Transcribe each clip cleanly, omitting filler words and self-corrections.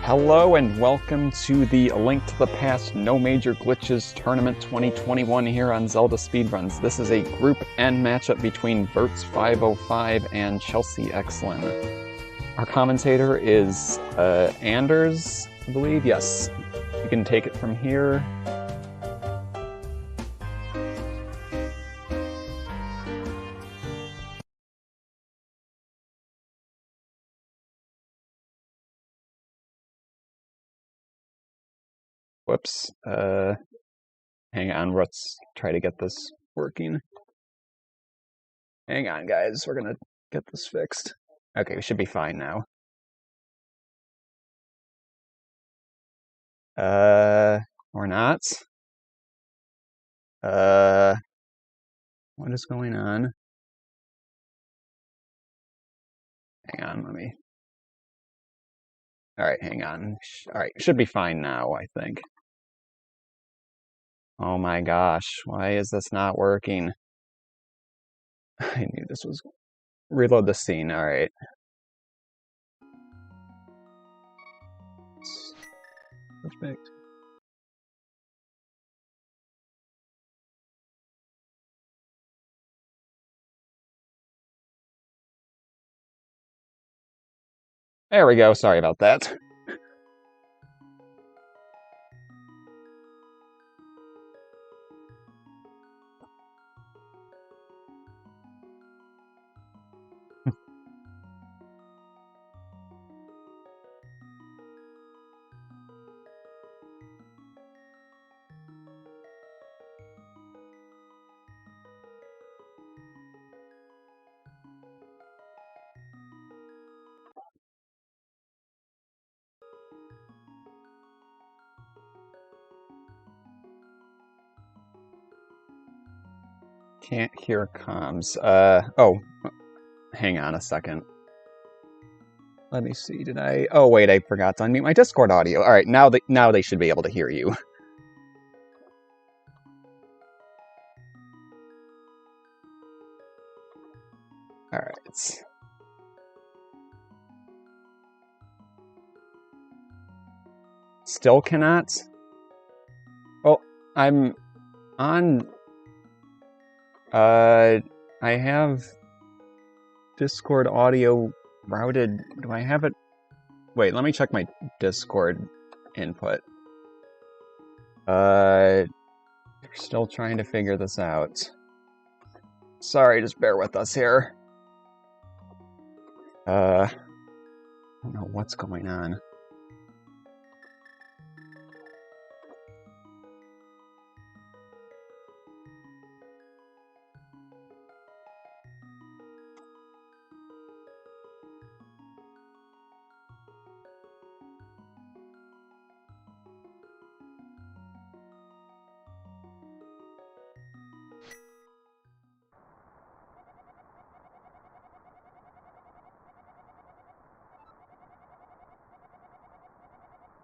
Hello and welcome to the Link to the Past No Major Glitches Tournament 2021 here on Zelda Speedruns. This is a Group N matchup between vertz505 and ChelseyxLynn. Our commentator is Anders, I believe. Yes, you can take it from here. Whoops. Hang on, let's try to get this working. Hang on, guys, we're gonna get this fixed. Okay, we should be fine now. Or not. What is going on? Hang on, let me... Alright, hang on. Alright, should be fine now, I think. Oh my gosh, why is this not working? I knew this was... Reload the scene, alright. Perfect. There we go, sorry about that. Can't hear comms. Oh, hang on a second. Let me see, did I... Oh, wait, I forgot to unmute my Discord audio. Alright, now they should be able to hear you. Alright. Still cannot? Well, I'm on... I have Discord audio routed. Do I have it? Wait, let me check my Discord input. Still trying to figure this out. Sorry, just bear with us here. I don't know what's going on.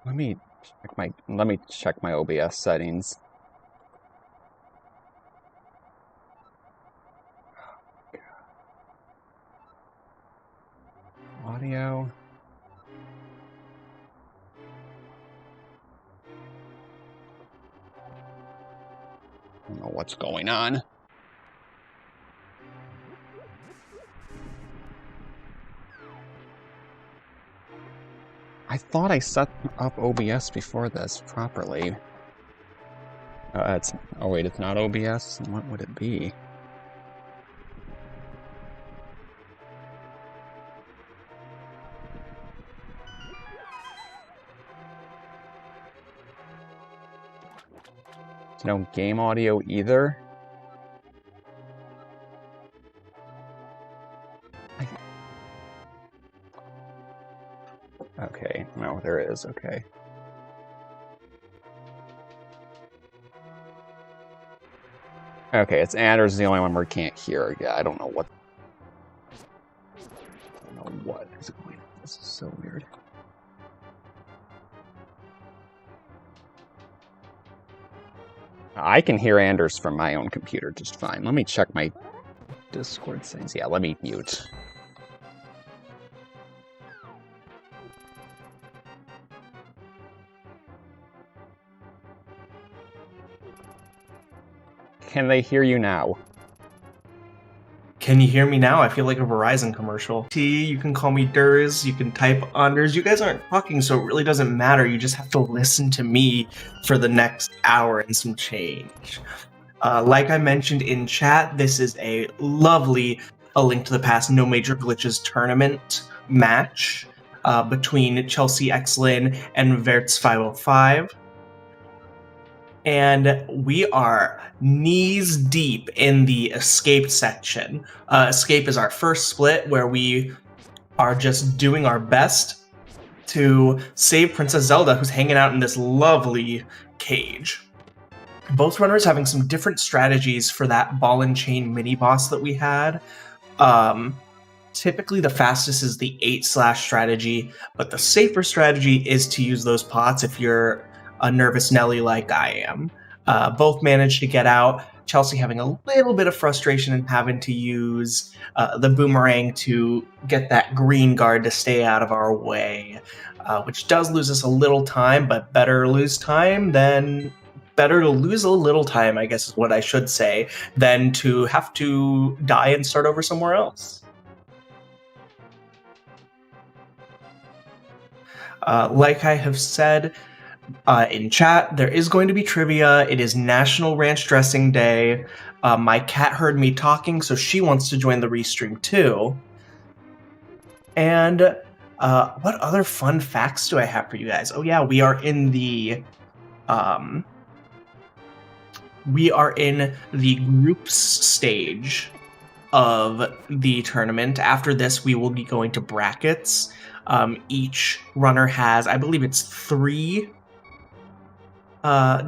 Let me check my OBS settings. Audio. I don't know what's going on. I thought I set up OBS before this properly. Oh wait, it's not OBS? What would it be? No game audio either? Okay, no, there is, okay. Okay, it's Anders is the only one we can't hear. Yeah, I don't know what is going on. This is so weird. I can hear Anders from my own computer just fine. Let me check my Discord settings. Yeah, let me mute. can they hear you now? Can you hear me now? I feel like a Verizon commercial. You can call me Durs, you can type unders. You guys aren't talking, so it really doesn't matter. You just have to listen to me for the next hour and some change. Like I mentioned in chat, this is a lovely A Link to the Past No Major Glitches tournament match between ChelseyxLynn and vertz505. And we are knees deep in the escape section. Escape is our first split where we are just doing our best to save Princess Zelda, who's hanging out in this lovely cage. Both runners having some different strategies for that ball and chain mini boss that we had. Typically the fastest is the 8/ strategy, but the safer strategy is to use those pots if you're a nervous Nelly like I am. Both managed to get out. Chelsey having a little bit of frustration in having to use the boomerang to get that green guard to stay out of our way, which does lose us a little time, but better to lose a little time, I guess is what I should say, than to have to die and start over somewhere else. Like I have said, in chat, there is going to be trivia. It is National Ranch Dressing Day. My cat heard me talking, so she wants to join the restream too. And what other fun facts do I have for you guys? Oh yeah, we are in the groups stage of the tournament. After this, we will be going to brackets. Each runner has, I believe it's 3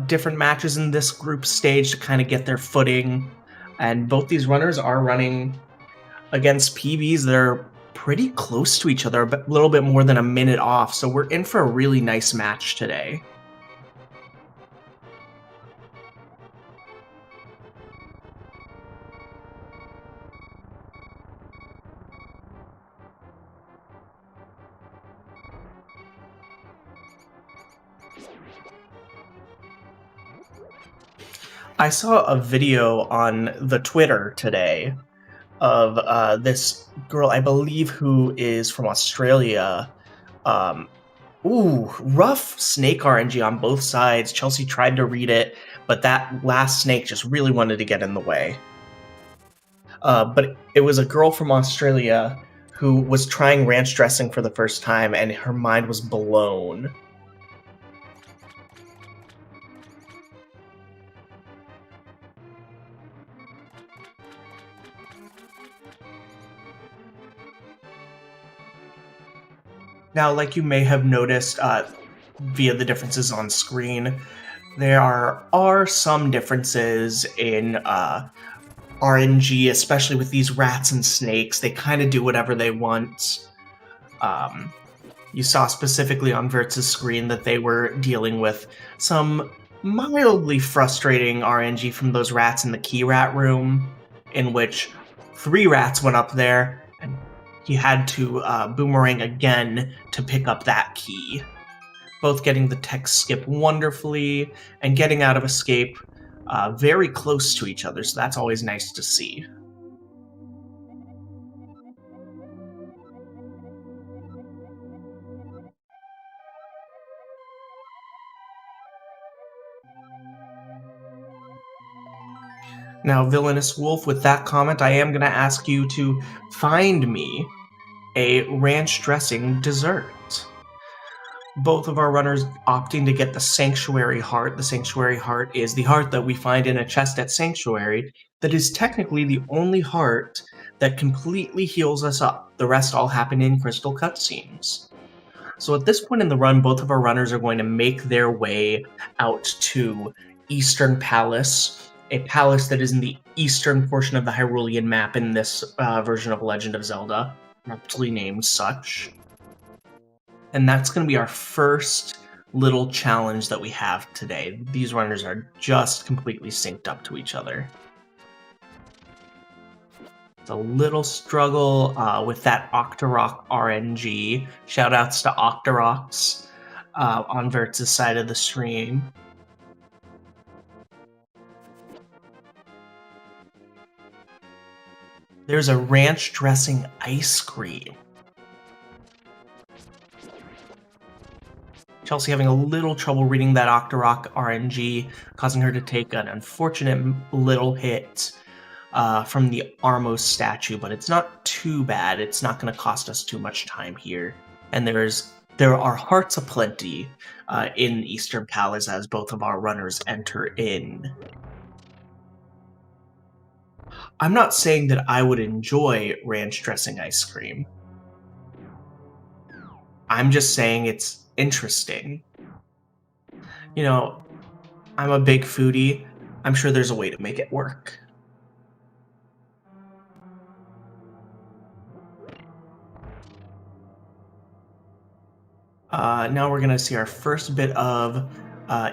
different matches in this group stage to kind of get their footing. And both these runners are running against PBs that are pretty close to each other, a little bit more than a minute off. So we're in for a really nice match today. I saw a video on the Twitter today of this girl, I believe, who is from Australia. Rough snake RNG on both sides. Chelsey tried to read it, but that last snake just really wanted to get in the way. But it was a girl from Australia who was trying ranch dressing for the first time, and her mind was blown. Now, like you may have noticed via the differences on screen, there are some differences in RNG, especially with these rats and snakes. They kind of do whatever they want. You saw specifically on Vertz's screen that they were dealing with some mildly frustrating RNG from those rats in the key rat room, in which 3 rats went up there, and he had to boomerang again to pick up that key. Both getting the tech skip wonderfully and getting out of escape very close to each other, so that's always nice to see. Now, Villainous Wolf, with that comment, I am going to ask you to find me a ranch dressing dessert. Both of our runners opting to get the Sanctuary Heart. The Sanctuary Heart is the heart that we find in a chest at Sanctuary that is technically the only heart that completely heals us up. The rest all happen in crystal cutscenes. So at this point in the run, both of our runners are going to make their way out to Eastern Palace, a palace that is in the eastern portion of the Hyrulean map in this version of Legend of Zelda, aptly named such. And that's going to be our first little challenge that we have today. These runners are just completely synced up to each other. It's a little struggle with that Octorok RNG. Shoutouts to Octoroks on Vertz's side of the stream. There's a ranch dressing ice cream. Chelsea having a little trouble reading that Octorok RNG, causing her to take an unfortunate little hit from the Armos statue, but it's not too bad. It's not going to cost us too much time here. And there are hearts aplenty in Eastern Palace as both of our runners enter in. I'm not saying that I would enjoy ranch dressing ice cream. I'm just saying it's interesting. You know, I'm a big foodie. I'm sure there's a way to make it work. Now we're going to see our first bit of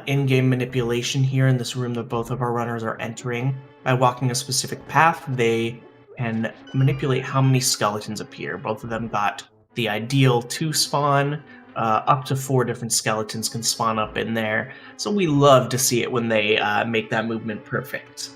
in-game manipulation here in this room that both of our runners are entering. By walking a specific path, they can manipulate how many skeletons appear. Both of them got the ideal 2 spawn. Up to 4 different skeletons can spawn up in there. So we love to see it when they make that movement perfect.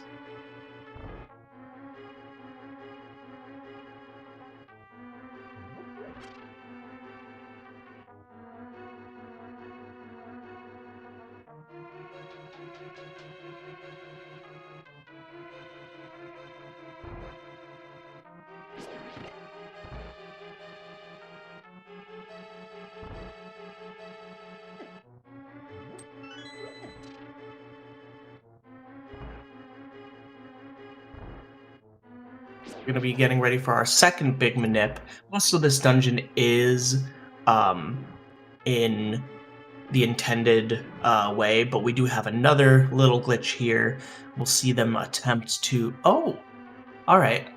We're going to be getting ready for our second big manip. Most of this dungeon is in the intended way, but we do have another little glitch here. We'll see them attempt to... Oh! Alright.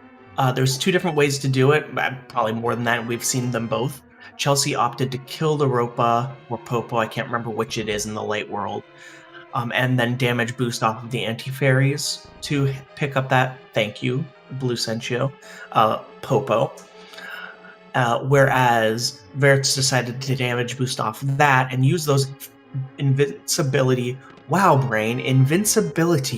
There's 2 different ways to do it. Probably more than that. We've seen them both. Chelsea opted to kill the Ropa, or Popo, I can't remember which it is in the light world. And then damage boost off of the anti-fairies to pick up that, thank you, Blue Sentio, Popo. Whereas Vertz decided to damage boost off of that and use those invincibility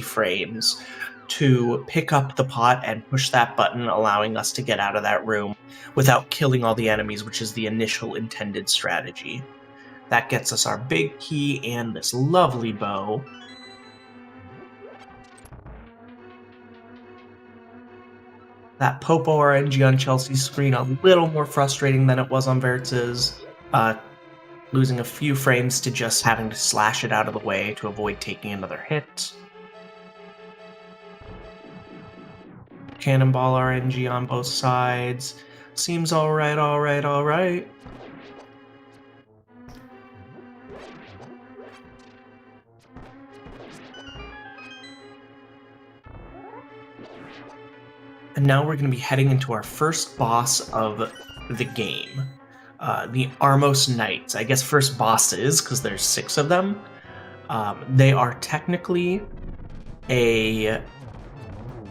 frames to pick up the pot and push that button, allowing us to get out of that room without killing all the enemies, which is the initial intended strategy. That gets us our big key and this lovely bow. That Popo RNG on Chelsea's screen a little more frustrating than it was on Vertz's. Losing a few frames to just having to slash it out of the way to avoid taking another hit. Cannonball RNG on both sides. Seems alright, alright, alright. And now we're going to be heading into our first boss of the game. The Armos Knights. I guess first bosses, because there's 6 of them. They are technically a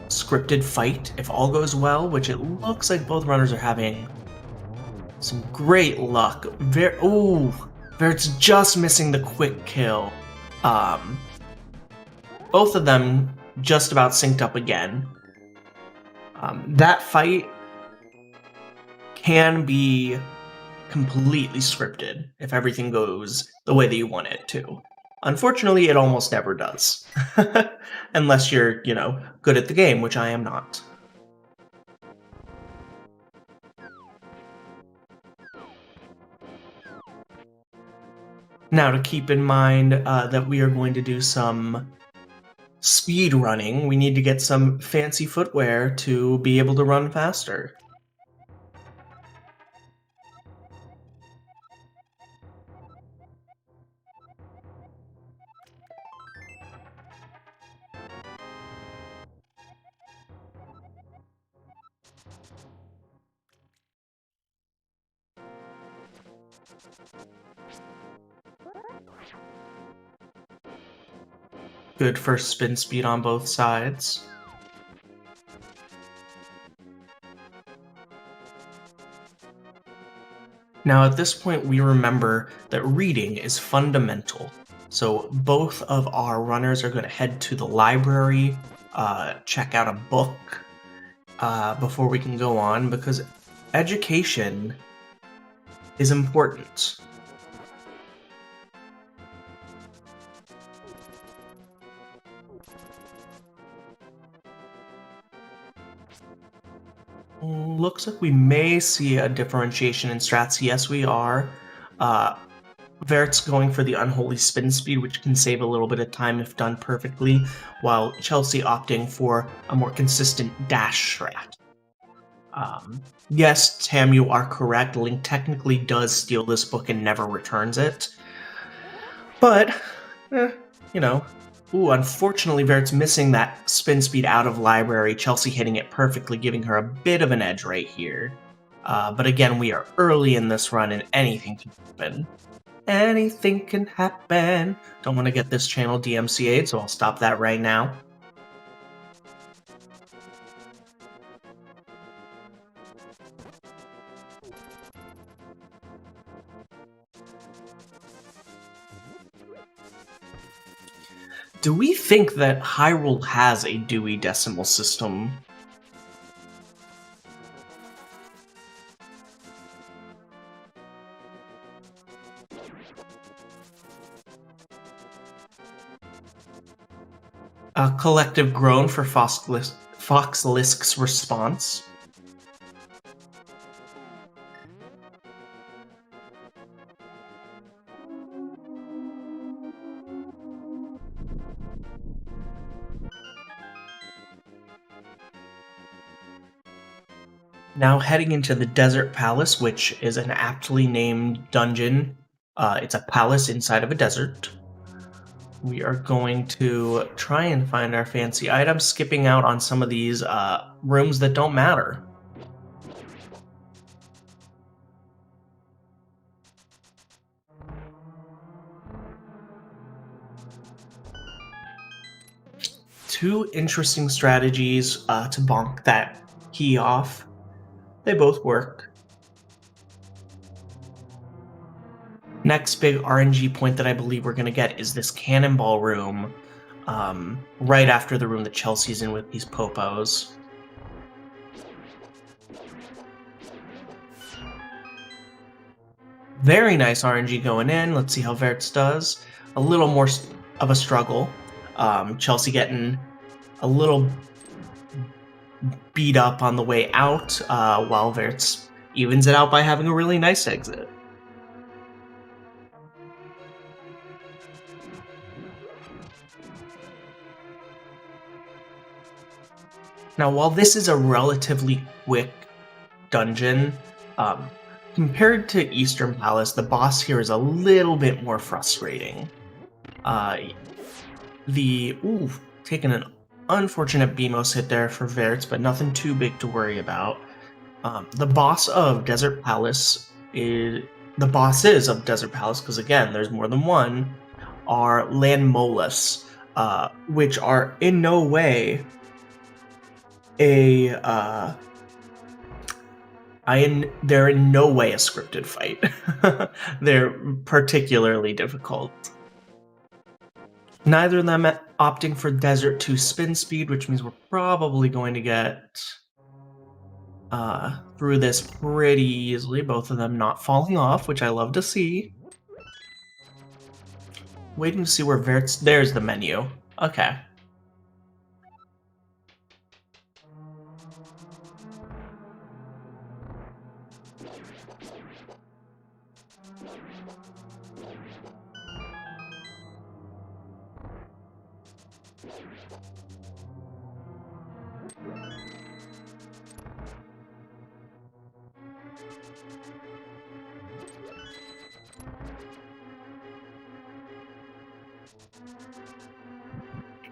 scripted fight, if all goes well, which it looks like both runners are having some great luck. Vert's just missing the quick kill. Both of them just about synced up again. That fight can be completely scripted if everything goes the way that you want it to. Unfortunately, it almost never does. Unless you're, good at the game, which I am not. Now, to keep in mind that we are going to do some speed running, we need to get some fancy footwear to be able to run faster. Good first spin speed on both sides. Now at this point we remember that reading is fundamental. So both of our runners are going to head to the library, check out a book, before we can go on, because education is important. Looks like we may see a differentiation in strats. Yes, we are. Vertz going for the unholy spin speed, which can save a little bit of time if done perfectly, while Chelsea opting for a more consistent dash strat. Yes, Tam, you are correct. Link technically does steal this book and never returns it. But, you know. Ooh, unfortunately, Vert's missing that spin speed out of library. Chelsea hitting it perfectly, giving her a bit of an edge right here. But again, we are early in this run and anything can happen. Anything can happen. Don't want to get this channel DMCA'd, so I'll stop that right now. Do we think that Hyrule has a Dewey Decimal System? A collective groan for Foxlisk's response. Now heading into the Desert Palace, which is an aptly named dungeon. It's a palace inside of a desert. We are going to try and find our fancy items, skipping out on some of these rooms that don't matter. Two interesting strategies to bonk that key off. They both work. Next big RNG point that I believe we're going to get is this cannonball room, right after the room that Chelsea's in with these popos. Very nice RNG going in. Let's see how Vertz does. A little more of a struggle. Chelsea getting a little beat up on the way out, while Vertz evens it out by having a really nice exit. Now, while this is a relatively quick dungeon, compared to Eastern Palace, the boss here is a little bit more frustrating. Taking an unfortunate BMOS hit there for Vertz, but nothing too big to worry about. The bosses of Desert Palace, because again, there's more than one, are Landmolus, which are in no way they're in no way a scripted fight. They're particularly difficult. Neither of them opting for Desert 2 spin speed, which means we're probably going to get through this pretty easily. Both of them not falling off, which I love to see. Waiting to see where Vertz... There's the menu. Okay.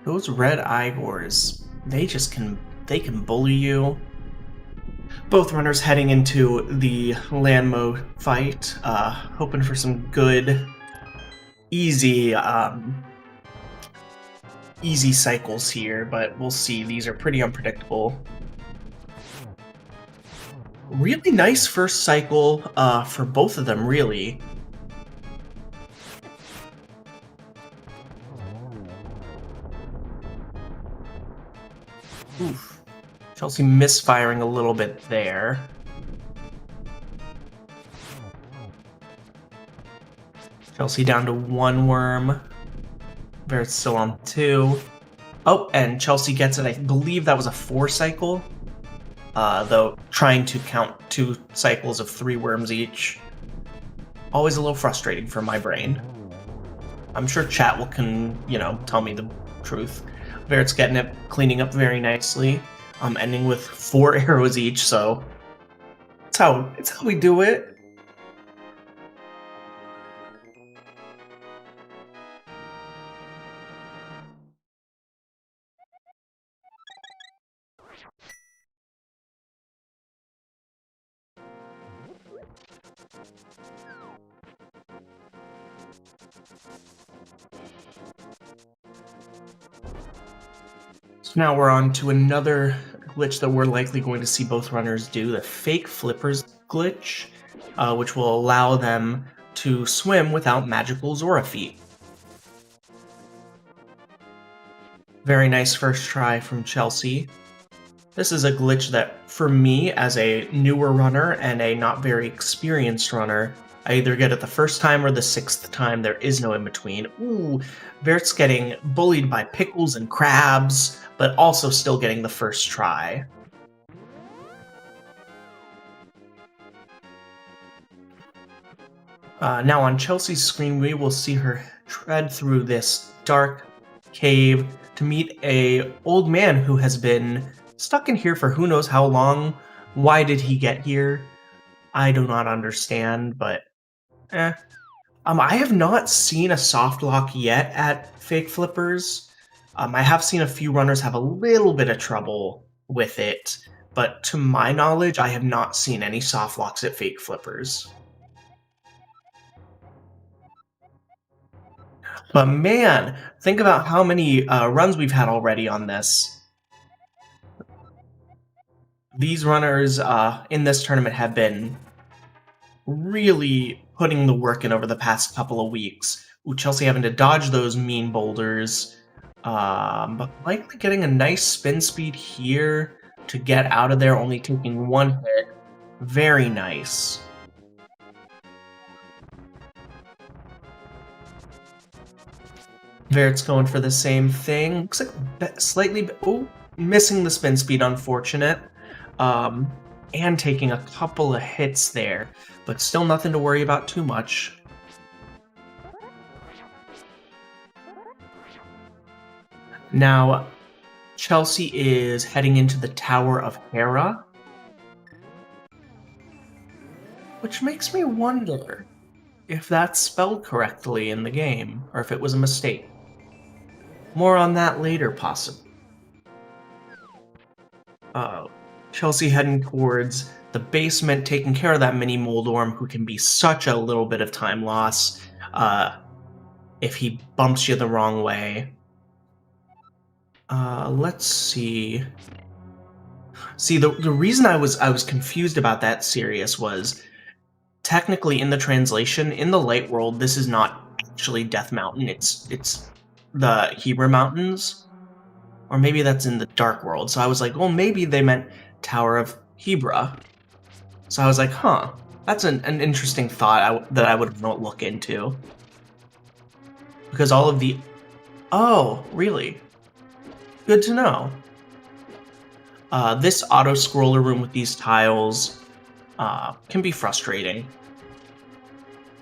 Those red Igors, they can bully you. Both runners heading into the Landmo fight, hoping for some good, easy cycles here, but we'll see. These are pretty unpredictable. Really nice first cycle for both of them, really. Oof. Chelsea misfiring a little bit there. Chelsea down to 1 worm. Vertz still on 2. Oh, and Chelsea gets it. I believe that was a 4 cycle. Though trying to count 2 cycles of 3 worms each. Always a little frustrating for my brain. I'm sure chat will tell me the truth. Vertz getting it, cleaning up very nicely. Ending with 4 arrows each, so it's how we do it. So now we're on to another glitch that we're likely going to see both runners do, the fake flippers glitch, which will allow them to swim without magical Zora feet. Very nice first try from Chelsea. This is a glitch that, for me, as a newer runner and a not very experienced runner, I either get it the first time or the 6th time. There is no in between. Ooh, Vertz getting bullied by pickles and crabs, but also still getting the first try. Now on Chelsea's screen, we will see her tread through this dark cave to meet a old man who has been stuck in here for who knows how long. Why did he get here? I do not understand, but I have not seen a soft lock yet at Fake Flippers. I have seen a few runners have a little bit of trouble with it, but to my knowledge, I have not seen any soft locks at Fake Flippers. But man, think about how many runs we've had already on this. These runners in this tournament have been really putting the work in over the past couple of weeks. Ooh, Chelsea having to dodge those mean boulders, but likely getting a nice spin speed here to get out of there, only taking 1 hit. Very nice. Vertz going for the same thing. Looks like slightly... Oh, missing the spin speed, unfortunate. And taking a couple of hits there, but still nothing to worry about too much. Now, Chelsea is heading into the Tower of Hera, which makes me wonder if that's spelled correctly in the game, or if it was a mistake. More on that later, possibly. Chelsea heading towards the basement, taking care of that mini Moldorm, who can be such a little bit of time loss if he bumps you the wrong way. Let's see. See, the reason I was confused about that Sirius was technically in the translation in the light world, this is not actually Death Mountain. It's the Hebra Mountains, or maybe that's in the Dark World. So I was like, well, maybe they meant Tower of Hebra. So I was like, huh, that's an interesting thought that I would not look into. Because all of the... Oh, really? Good to know. This auto-scroller room with these tiles can be frustrating.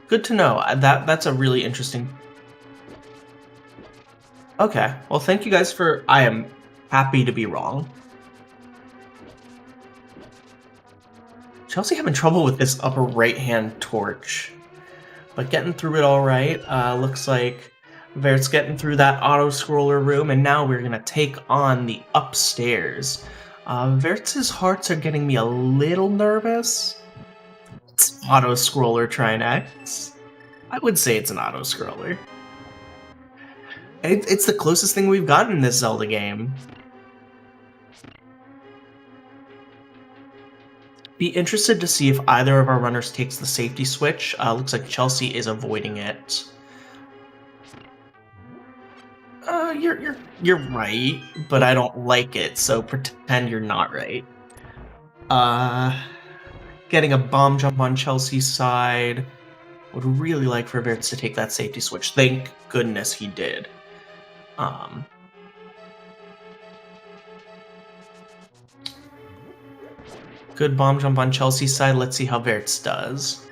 Good to know. That's a really interesting... Okay, well thank you guys for... I am happy to be wrong. Chelsea having trouble with this upper right-hand torch, but getting through it all right. Looks like Vertz getting through that auto-scroller room, and now we're going to take on the upstairs. Vertz's hearts are getting me a little nervous. It's auto-scroller Trine X. I would say it's an auto-scroller. It's the closest thing we've gotten in this Zelda game. Be interested to see if either of our runners takes the safety switch. Looks like Chelsea is avoiding it. You're right, but I don't like it, so pretend you're not right. Getting a bomb jump on Chelsea's side. Would really like for vertz to take that safety switch. Thank goodness he did. Good bomb jump on Chelsea's side. Let's see how vertz does.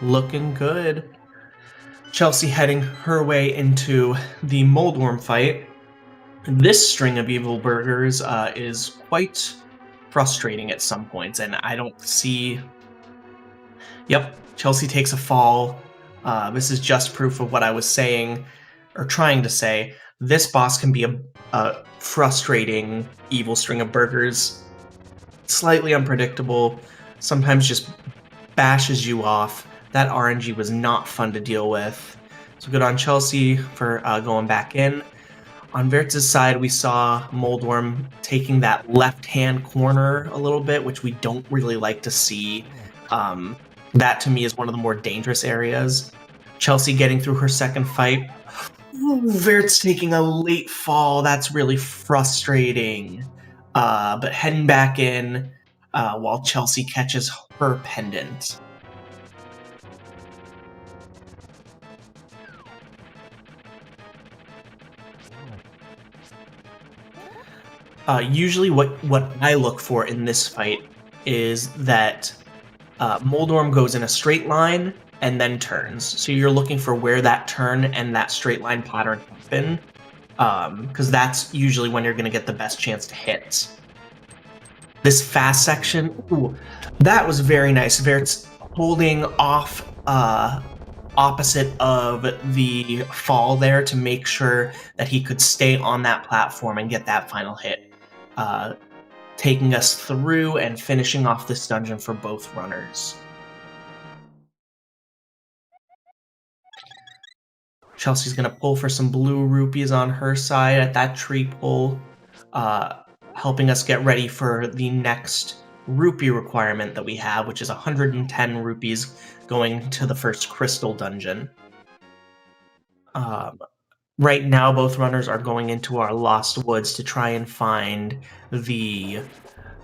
Looking good. Chelsea heading her way into the Moldworm fight. This string of evil burgers is quite frustrating at some points, and I don't see... Yep, Chelsea takes a fall. This is just proof of what I was saying, or trying to say. This boss can be a frustrating evil string of burgers. Slightly unpredictable, sometimes just bashes you off. That RNG was not fun to deal with. So good on Chelsea for going back in. On vertz's side, we saw Moldworm taking that left-hand corner a little bit, which we don't really like to see. That, to me, is one of the more dangerous areas. Chelsea getting through her second fight. Ooh, vertz taking a late fall. That's really frustrating. But heading back in while Chelsea catches her pendant. Usually what I look for in this fight is that Moldworm goes in a straight line and then turns. So you're looking for where that turn and that straight line pattern happen, because that's usually when you're going to get the best chance to hit. This fast section, ooh, that was very nice. vertz holding off opposite of the fall there to make sure that he could stay on that platform and get that final hit. Taking us through and finishing off this dungeon for both runners. Chelsea's going to pull for some blue rupees on her side at that tree pull, helping us get ready for the next rupee requirement that we have, which is 110 rupees going to the first crystal dungeon. Right now, both runners are going into our Lost Woods to try and find the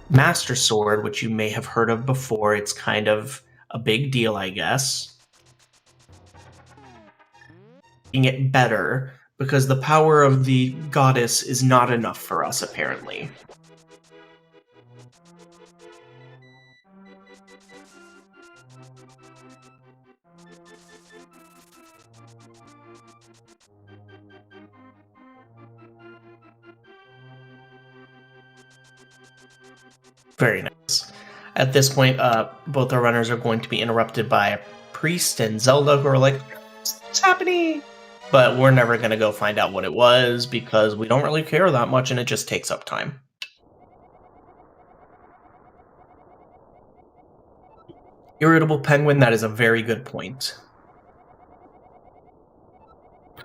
Master Sword, which you may have heard of before. It's kind of a big deal, I guess. Making it better, because the power of the goddess is not enough for us, apparently. Very nice. At this point, both our runners are going to be interrupted by a priest and Zelda, who are like, "What's happening?" But we're never going to go find out what it was, because we don't really care that much, and it just takes up time. Irritable Penguin, that is a very good point.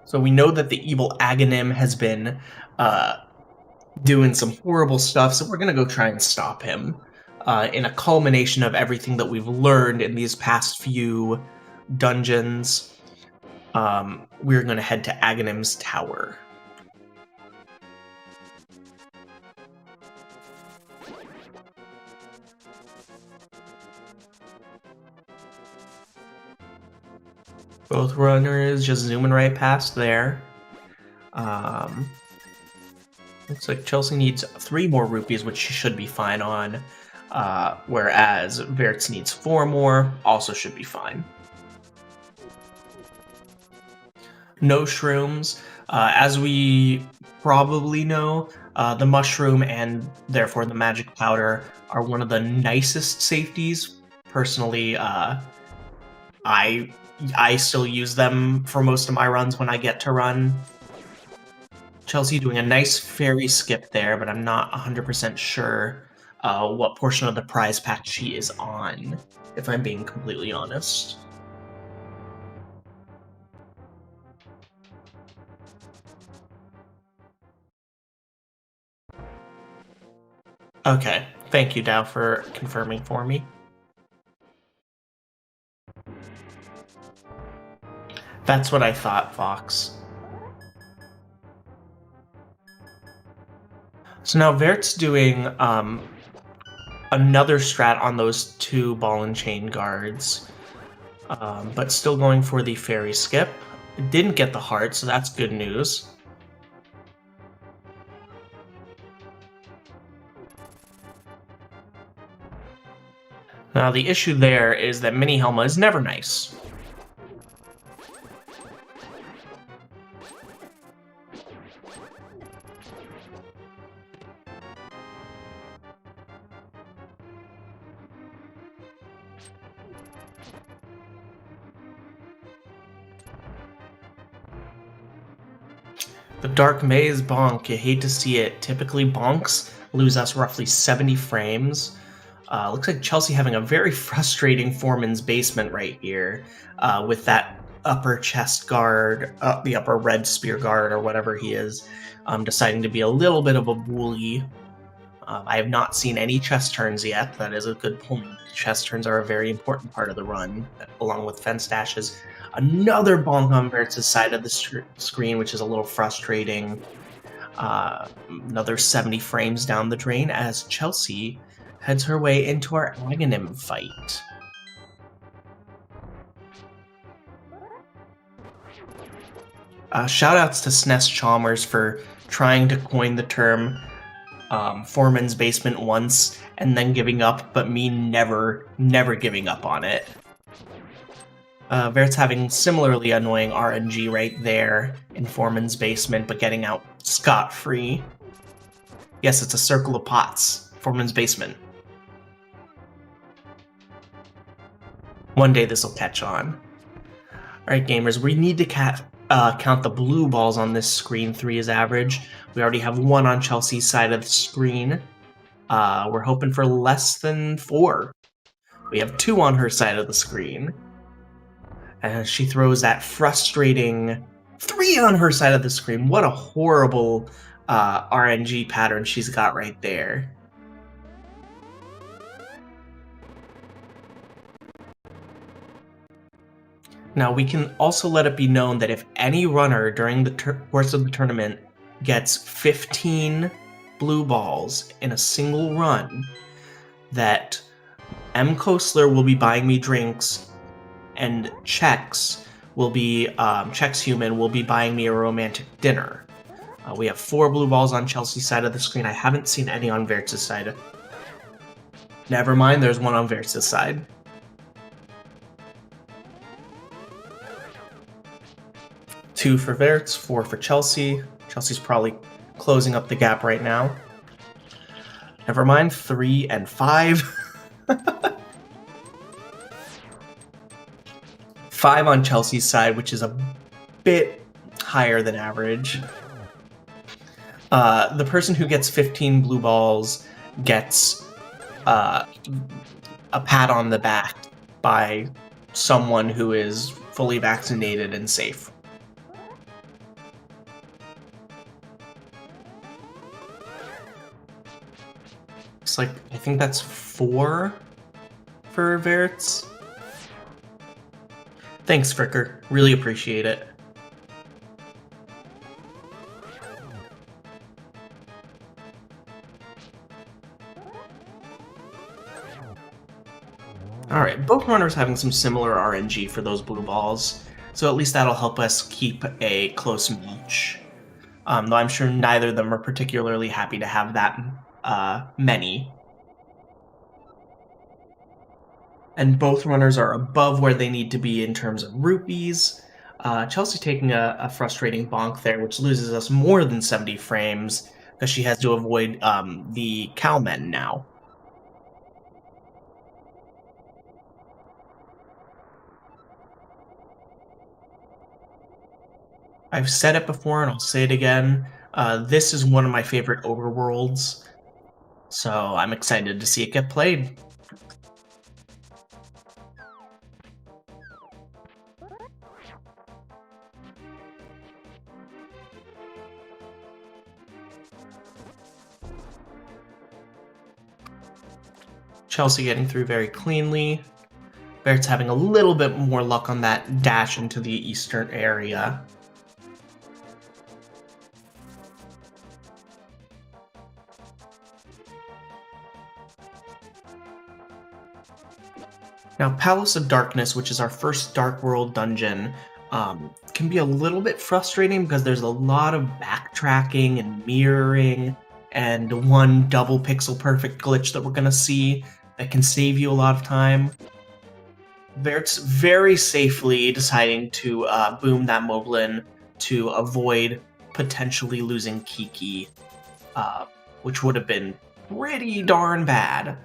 So we know that the evil Aghanim has been doing some horrible stuff, so we're going to go try and stop him. In a culmination of everything that we've learned in these past few dungeons, we're going to head to Aghanim's tower. Both runners just zooming right past there. Looks like Chelsea needs 3 more rupees, which she should be fine on, whereas vertz needs 4 more, also should be fine. No shrooms. As we probably know, the mushroom and therefore the magic powder are one of the nicest safeties. Personally, I still use them for most of my runs when I get to run. Chelsea doing a nice fairy skip there, but I'm not 100% sure what portion of the prize pack she is on, if I'm being completely honest. Okay, thank you, Dow, for confirming for me. That's what I thought, Fox. So now Vert's doing another strat on those 2 ball and chain guards, but still going for the fairy skip. Didn't get the heart, so that's good news. Now the issue there is that Mini Helma is never nice. The Dark Maze bonk, you hate to see it. Typically bonks lose us roughly 70 frames. Looks like Chelsea having a very frustrating Foreman's Basement right here with that upper chest guard, the upper red spear guard or whatever he is, deciding to be a little bit of a bully. I have not seen any chest turns yet. That is a good point. Chest turns are a very important part of the run, along with fence dashes. Another bonk on Vertz' side of the screen, which is a little frustrating. Another 70 frames down the drain as Chelsea heads her way into our Aghanim fight. Shoutouts to SNES Chalmers for trying to coin the term Foreman's Basement once and then giving up, but me never giving up on it. Vert's having similarly annoying RNG right there in Foreman's Basement, but getting out scot-free. Yes, it's a circle of pots. Foreman's Basement. One day this will catch on. Alright, gamers, we need to count the blue balls on this screen. 3 is average. We already have 1 on Chelsea's side of the screen. We're hoping for less than 4. We have 2 on her side of the screen. And she throws that frustrating 3 on her side of the screen. What a horrible RNG pattern she's got right there. Now, we can also let it be known that if any runner during the course of the tournament gets 15 blue balls in a single run, that M. Kosler will be buying me drinks, and Chex Human will be buying me a romantic dinner. We have 4 blue balls on Chelsea's side of the screen. I haven't seen any on Vert's side. Never mind, there's 1 on Vert's side. Two for Vertz, 4 for Chelsea. Chelsea's probably closing up the gap right now. Never mind, 3 and 5. 5 on Chelsea's side, which is a bit higher than average. The person who gets 15 blue balls gets a pat on the back by someone who is fully vaccinated and safe. Looks like, I think that's 4 for Vertz. Thanks, Fricker. Really appreciate it. Alright, both runners having some similar RNG for those blue balls, so at least that'll help us keep a close match. Though I'm sure neither of them are particularly happy to have that many. And both runners are above where they need to be in terms of rupees. Chelsea taking a frustrating bonk there, which loses us more than 70 frames, because she has to avoid the cowmen now. I've said it before and I'll say it again. This is one of my favorite overworlds, so I'm excited to see it get played. Chelsea getting through very cleanly. Vertz having a little bit more luck on that dash into the eastern area. Now, Palace of Darkness, which is our first Dark World dungeon, can be a little bit frustrating because there's a lot of backtracking and mirroring and one double pixel perfect glitch that we're going to see that can save you a lot of time. Vertz very safely deciding to boom that Moblin to avoid potentially losing Kiki, which would have been pretty darn bad.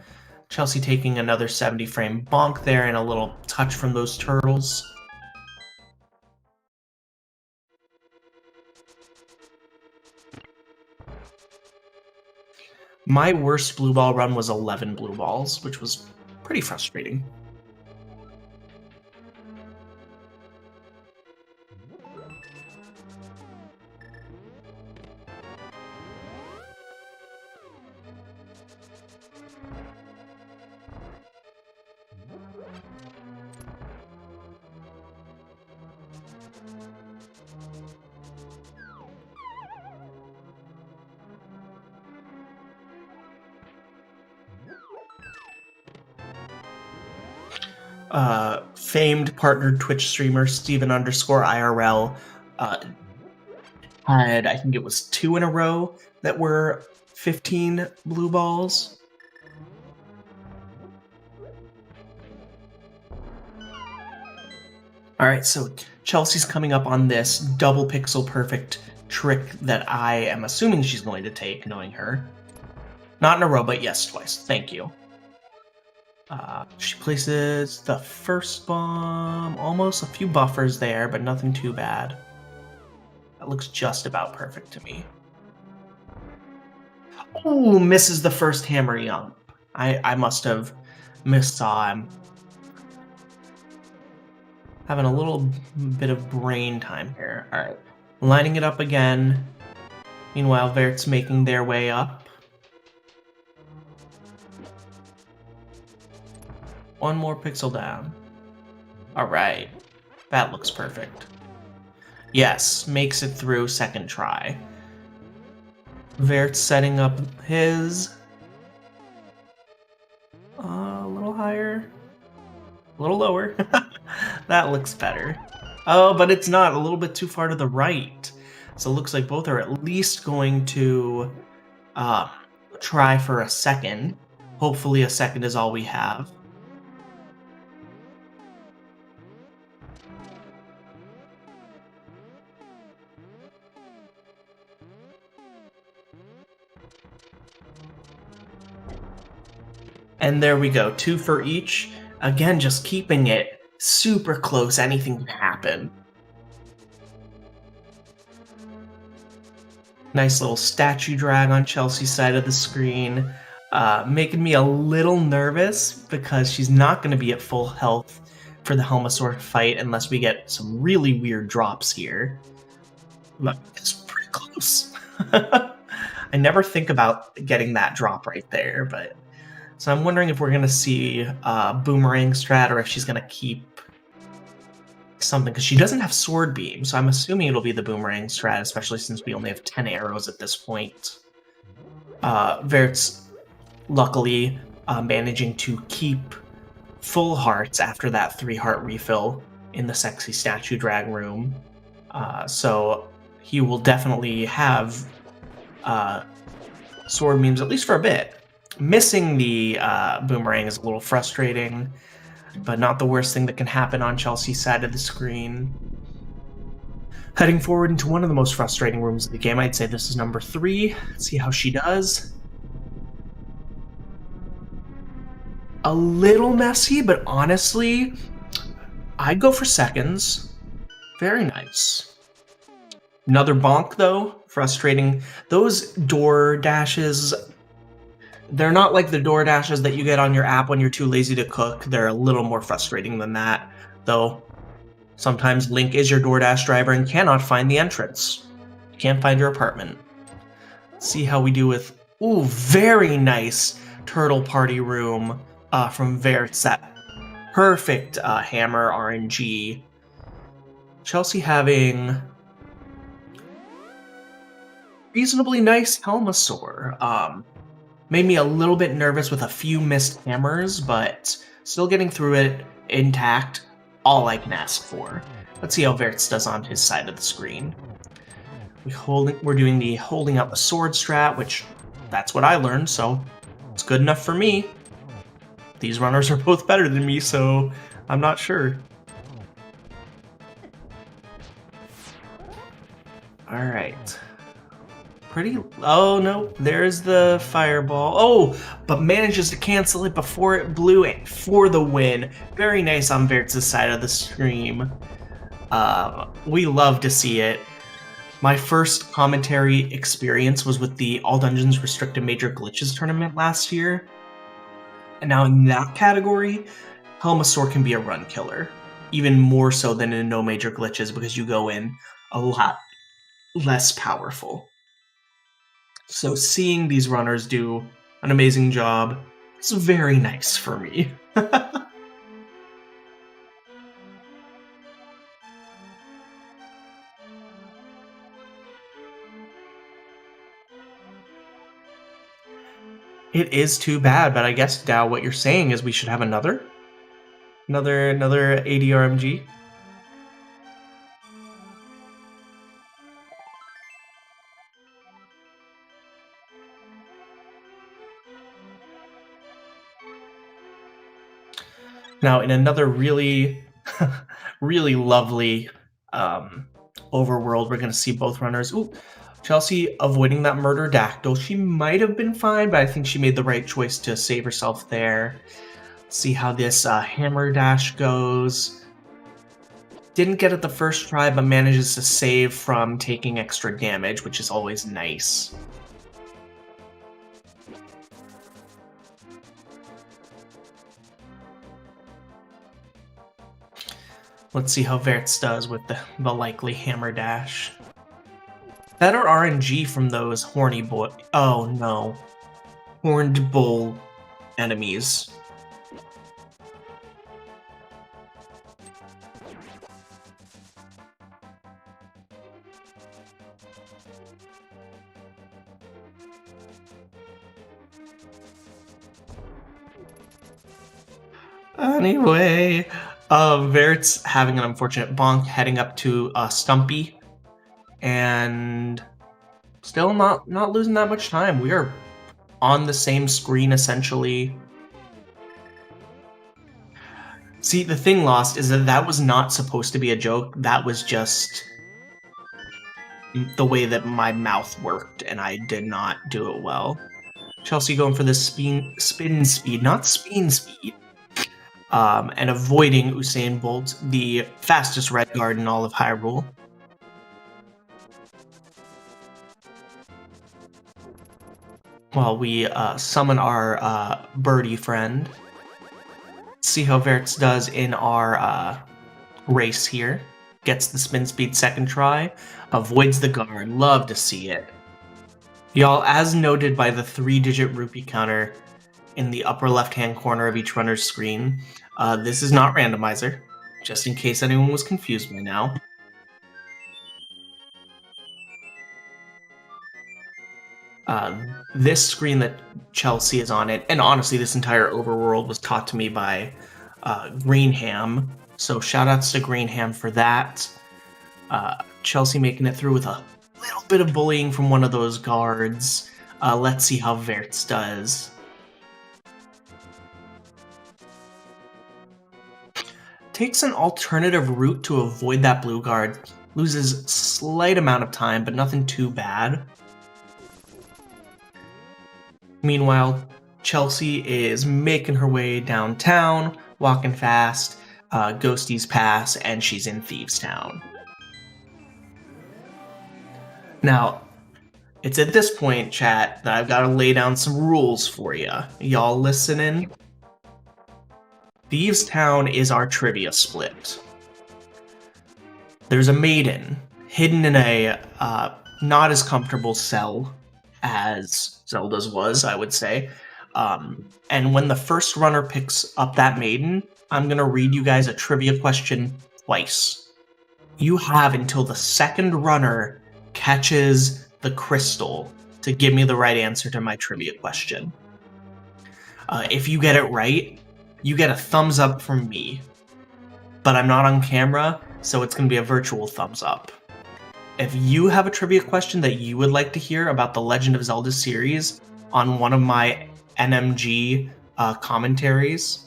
Chelsea taking another 70 frame bonk there and a little touch from those turtles. My worst blue ball run was 11 blue balls, which was pretty frustrating. Famed partnered Twitch streamer Steven_IRL had, I think it was 2 in a row that were 15 blue balls. Alright, so Chelsea's coming up on this double pixel perfect trick that I am assuming she's going to take, knowing her. Not in a row, but yes, twice. Thank you. She places the first bomb, almost a few buffers there, but nothing too bad. That looks just about perfect to me. Oh, misses the first hammer jump. I must have missaw him. Having a little bit of brain time here. Alright, lining it up again. Meanwhile, Vertz making their way up. One more pixel down. Alright. That looks perfect. Yes, makes it through second try. Vertz setting up his... a little higher. A little lower. That looks better. Oh, but it's not. A little bit too far to the right. So it looks like both are at least going to try for a second. Hopefully a second is all we have. And there we go, 2 for each. Again, just keeping it super close, anything can happen. Nice little statue drag on Chelsea's side of the screen. Making me a little nervous because she's not going to be at full health for the Helmasaur fight unless we get some really weird drops here. But it's pretty close. I never think about getting that drop right there, but... So I'm wondering if we're going to see Boomerang Strat or if she's going to keep something, because she doesn't have Sword Beam, so I'm assuming it'll be the Boomerang Strat, especially since we only have 10 arrows at this point. Vertz, luckily, managing to keep full hearts after that 3-heart refill in the sexy statue drag room. So he will definitely have Sword Beams, at least for a bit. Missing the boomerang is a little frustrating, but not the worst thing that can happen on Chelsea's side of the screen. Heading forward into one of the most frustrating rooms of the game, I'd say this is number 3. Let's see how she does. A little messy, but honestly, I'd go for seconds. Very nice. Another bonk, though. Frustrating. Those door dashes... They're not like the door dashes that you get on your app when you're too lazy to cook. They're a little more frustrating than that, though. Sometimes Link is your DoorDash driver and cannot find the entrance. You can't find your apartment. Let's see how we do with... Ooh, very nice Turtle Party Room from Vertz. That Perfect hammer RNG. Chelsea having reasonably nice Helmasaur. Made me a little bit nervous with a few missed hammers, but still getting through it intact. All I can ask for. Let's see how vertz does on his side of the screen. We're doing the holding up a sword strat, which that's what I learned, so it's good enough for me. These runners are both better than me, so I'm not sure. Alright. Oh no, there's the fireball. Oh, but manages to cancel it before it blew it for the win. Very nice on vertz' side of the stream. We love to see it. My first commentary experience was with the All Dungeons Restricted Major Glitches tournament last year. And now in that category, Helmasaur can be a run killer. Even more so than in No Major Glitches because you go in a lot less powerful. So seeing these runners do an amazing job is very nice for me. It is too bad, but I guess, Dow, what you're saying is we should have another ADRMG. Now, in another really, really lovely overworld, we're going to see both runners. Ooh, Chelsea avoiding that murder dactyl. She might have been fine, but I think she made the right choice to save herself there. Let's see how this hammer dash goes. Didn't get it the first try, but manages to save from taking extra damage, which is always nice. Let's see how vertz does with the likely hammer dash. Better RNG from those horny boy. Oh no. Horned bull enemies. Anyway, vertz having an unfortunate bonk, heading up to Stumpy, and still not losing that much time. We are on the same screen essentially. See, the thing lost is that was not supposed to be a joke. That was just the way that my mouth worked, and I did not do it well. Chelsea going for this spin speed, not spin speed. And avoiding Usain Bolt, the fastest red guard in all of Hyrule. While we summon our birdie friend. See how vertz does in our race here. Gets the spin speed second try. Avoids the guard. Love to see it. Y'all, as noted by the 3-digit rupee counter in the upper left-hand corner of each runner's screen, this is not randomizer, just in case anyone was confused by now. This screen that Chelsea is on it, and honestly this entire overworld was taught to me by Greenham, so shoutouts to Greenham for that. Chelsea making it through with a little bit of bullying from one of those guards. Let's see how vertz does. Takes an alternative route to avoid that blue guard. Loses slight amount of time, but nothing too bad. Meanwhile, Chelsea is making her way downtown, walking fast, Ghostie's Pass, and she's in Thieves Town. Now, it's at this point, chat, that I've got to lay down some rules for you. Y'all listening? Thieves Town is our trivia split. There's a maiden hidden in a not as comfortable cell as Zelda's was, I would say. And when the first runner picks up that maiden, I'm going to read you guys a trivia question twice. You have until the second runner catches the crystal to give me the right answer to my trivia question. If you get it right, you get a thumbs up from me. But I'm not on camera, so it's going to be a virtual thumbs up. If you have a trivia question that you would like to hear about the Legend of Zelda series on one of my NMG commentaries,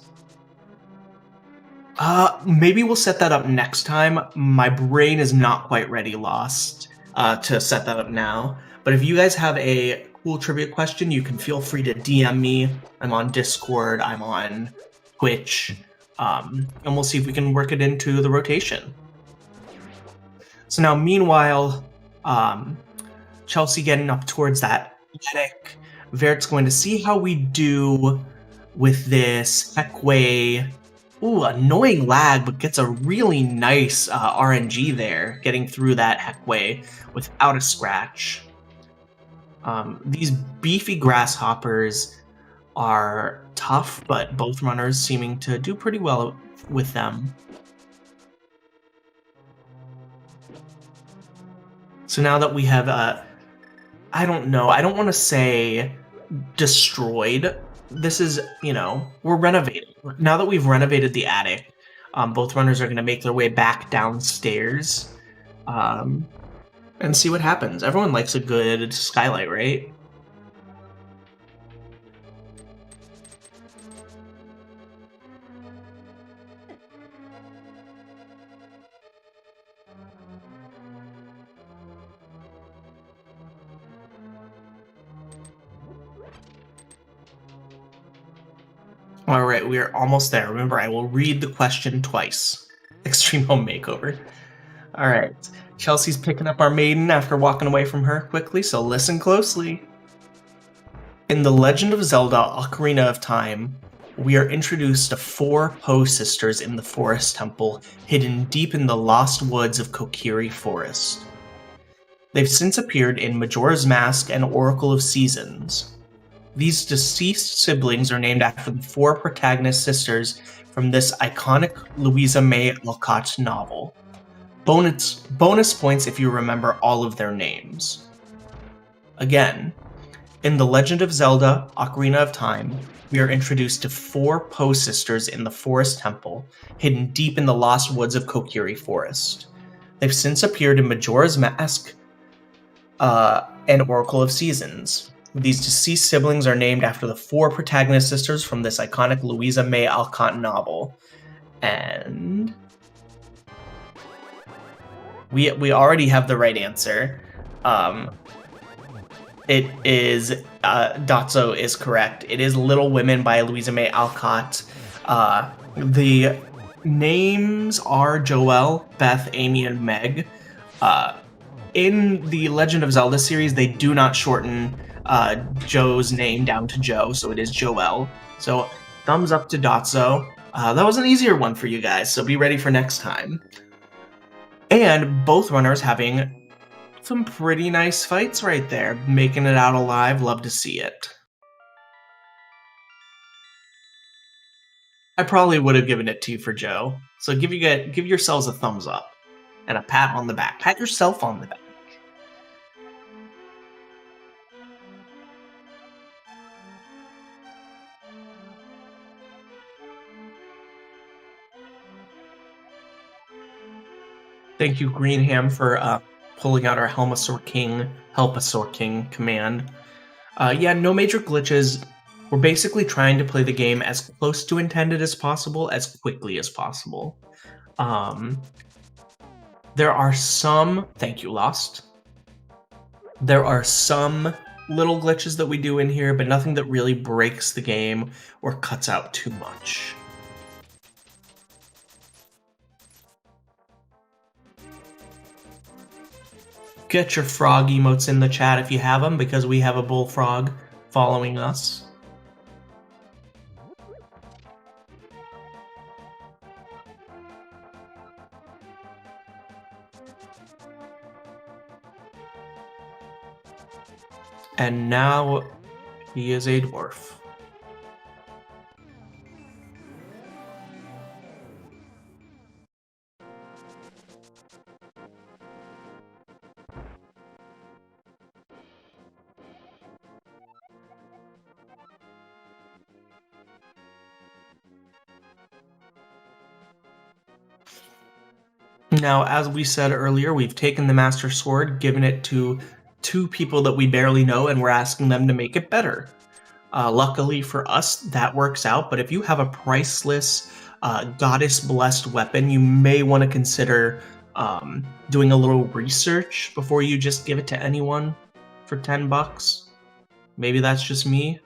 maybe we'll set that up next time. My brain is not quite ready, Lost, to set that up now. But if you guys have a cool trivia question, you can feel free to DM me. I'm on Discord, I'm on Twitch, and we'll see if we can work it into the rotation. So now, meanwhile, Chelsea getting up towards that attic. Vert's going to see how we do with this Heckway. Ooh, annoying lag, but gets a really nice RNG there, getting through that Heckway without a scratch. These beefy grasshoppers are tough, but both runners seeming to do pretty well with them. So now that we have, I don't know, I don't want to say destroyed. This is, we're renovating. Now that we've renovated the attic, both runners are going to make their way back downstairs and see what happens. Everyone likes a good skylight, right? All right, we are almost there. Remember, I will read the question twice. Extreme Home Makeover. All right, Chelsea's picking up our maiden after walking away from her quickly, so listen closely. In The Legend of Zelda Ocarina of Time, we are introduced to 4 Poe sisters in the Forest Temple, hidden deep in the lost woods of Kokiri Forest. They've since appeared in Majora's Mask and Oracle of Seasons. These deceased siblings are named after the 4 protagonist sisters from this iconic Louisa May Alcott novel. Bonus points if you remember all of their names. Again, in The Legend of Zelda Ocarina of Time, we are introduced to 4 Poe sisters in the Forest Temple, hidden deep in the lost woods of Kokiri Forest. They've since appeared in Majora's Mask and Oracle of Seasons. These deceased siblings are named after the 4 protagonist sisters from this iconic Louisa May Alcott novel. And we already have the right answer. It is, Dotso is correct. It is Little Women by Louisa May Alcott. The names are Joelle, Beth, Amy, and Meg. In the Legend of Zelda series, they do not shorten Joe's name down to Joe, so it is Joelle. So thumbs up to Dotso. That was an easier one for you guys, so be ready for next time. And both runners having some pretty nice fights right there, making it out alive. Love to see it. I probably would have given it to you for Joe, so give yourselves a thumbs up and a pat on the back. Pat yourself on the back. Thank you, Greenham, for pulling out our Helmasaur King command. Yeah, no major glitches. We're basically trying to play the game as close to intended as possible, as quickly as possible. There are some... Thank you, Lost. There are some little glitches that we do in here, but nothing that really breaks the game or cuts out too much. Get your frog emotes in the chat if you have them, because we have a bullfrog following us. And now he is a dwarf. Now, as we said earlier, we've taken the Master Sword, given it to two people that we barely know, and we're asking them to make it better. Luckily for us, that works out, but if you have a priceless, goddess-blessed weapon, you may want to consider doing a little research before you just give it to anyone for 10 bucks. Maybe that's just me.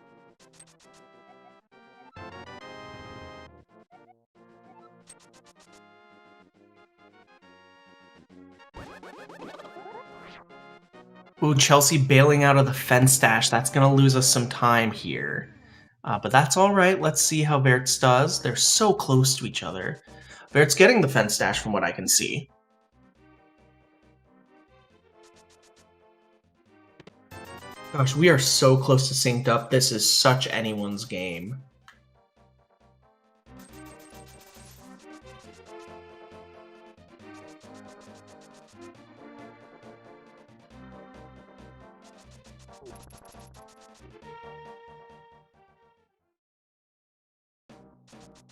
Ooh, Chelsea bailing out of the fence dash. That's going to lose us some time here. But that's all right. Let's see how vertz does. They're so close to each other. vertz getting the fence dash from what I can see. Gosh, we are so close to synced up. This is such anyone's game.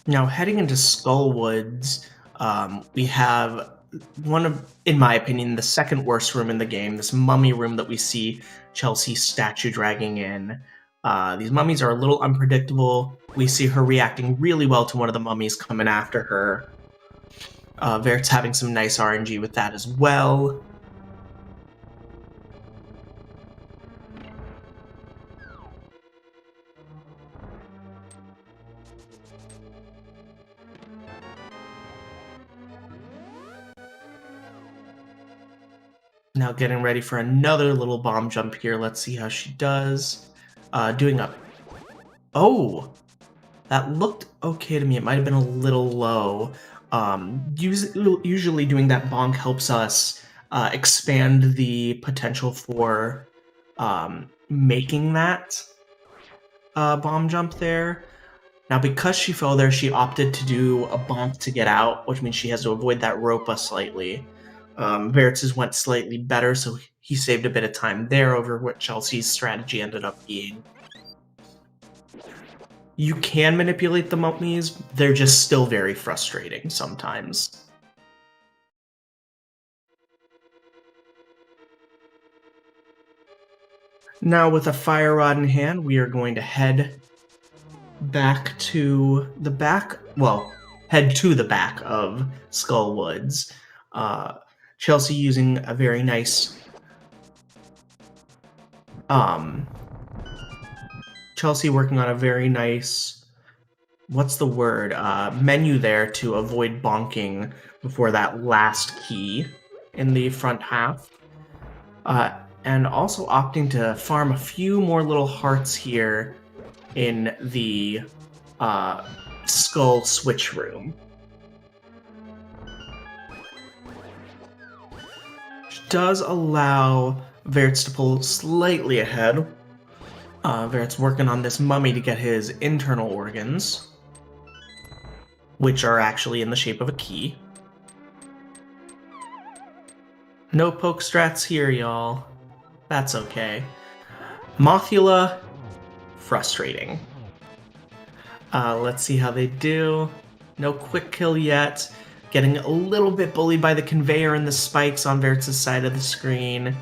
Now, heading into Skullwoods, we have one of, in my opinion, the second worst room in the game, this mummy room that we see Chelsea statue dragging in. These mummies are a little unpredictable. We see her reacting really well to one of the mummies coming after her. vertz having some nice RNG with that as well. Now getting ready for another little bomb jump here. Let's see how she does. Doing a... Oh! That looked okay to me. It might have been a little low. Usually doing that bonk helps us expand the potential for making that bomb jump there. Now, because she fell there, she opted to do a bonk to get out, which means she has to avoid that ropa slightly. vertz's went slightly better, so he saved a bit of time there over what Chelsea's strategy ended up being. You can manipulate the mummies, they're just still very frustrating sometimes. Now, with a fire rod in hand, we are going to head back to the back, well, head to the back of Skullwoods. Chelsea using a very nice Chelsea working on a very nice, what's the word, menu there to avoid bonking before that last key in the front half. And also opting to farm a few more little hearts here in the skull switch room. Which does allow vertz to pull slightly ahead. vertz working on this mummy to get his internal organs, which are actually in the shape of a key. No poke strats here, y'all. That's okay. Mothula, frustrating. Let's see how they do. No quick kill yet. Getting a little bit bullied by the conveyor and the spikes on vertz's side of the screen.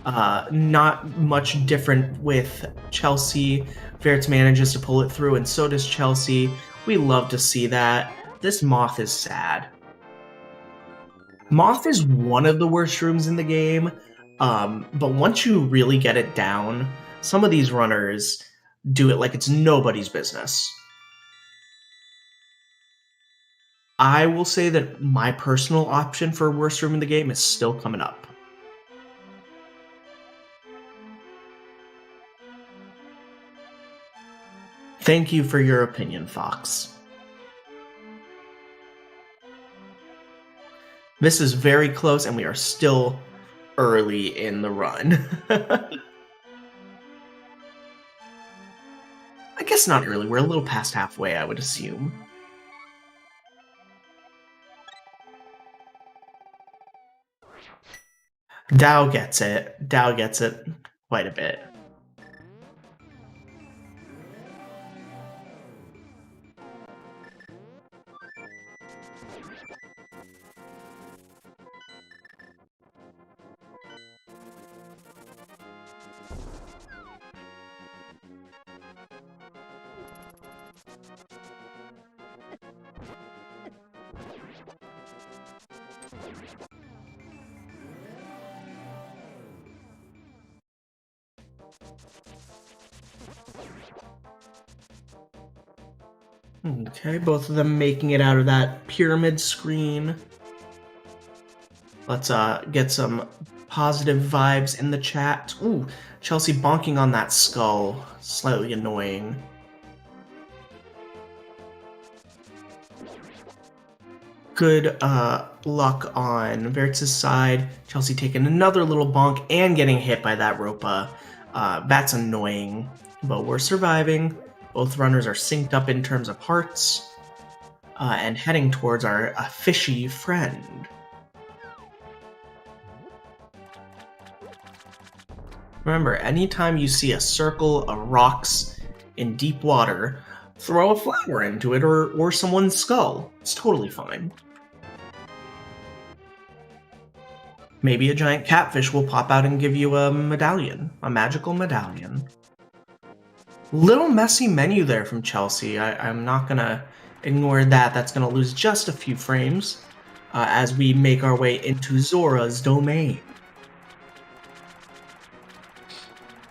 Not much different with Chelsea. vertz manages to pull it through, and so does Chelsea. We love to see that. This moth is sad. Moth is one of the worst rooms in the game, but once you really get it down, some of these runners do it like it's nobody's business. I will say that my personal option for worst room in the game is still coming up. Thank you for your opinion, Fox. This is very close, and we are still early in the run. I guess not early. We're a little past halfway, I would assume. Dao gets it. Dao gets it quite a bit. Okay, both of them making it out of that pyramid screen. Let's get some positive vibes in the chat. Ooh, Chelsea bonking on that skull. Slightly annoying. Good luck on Vertz's side. Chelsea taking another little bonk and getting hit by that ropa. That's annoying, but we're surviving. Both runners are synced up in terms of hearts and heading towards our fishy friend. Remember, anytime you see a circle of rocks in deep water, throw a flower into it or someone's skull. It's totally fine. Maybe a giant catfish will pop out and give you a medallion, a magical medallion. Little messy menu there from Chelsea. I'm not going to ignore that. That's going to lose just a few frames as we make our way into Zora's domain.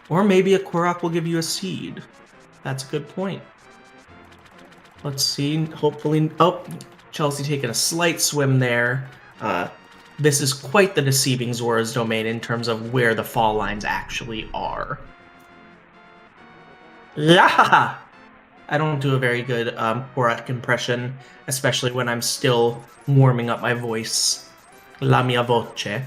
Or maybe a Korok will give you a seed. That's a good point. Let's see. Hopefully... Oh, Chelsea taking a slight swim there. This is quite the deceiving Zora's domain in terms of where the fall lines actually are. Yeah! I don't do a very good Korok impression, especially when I'm still warming up my voice. La mia voce.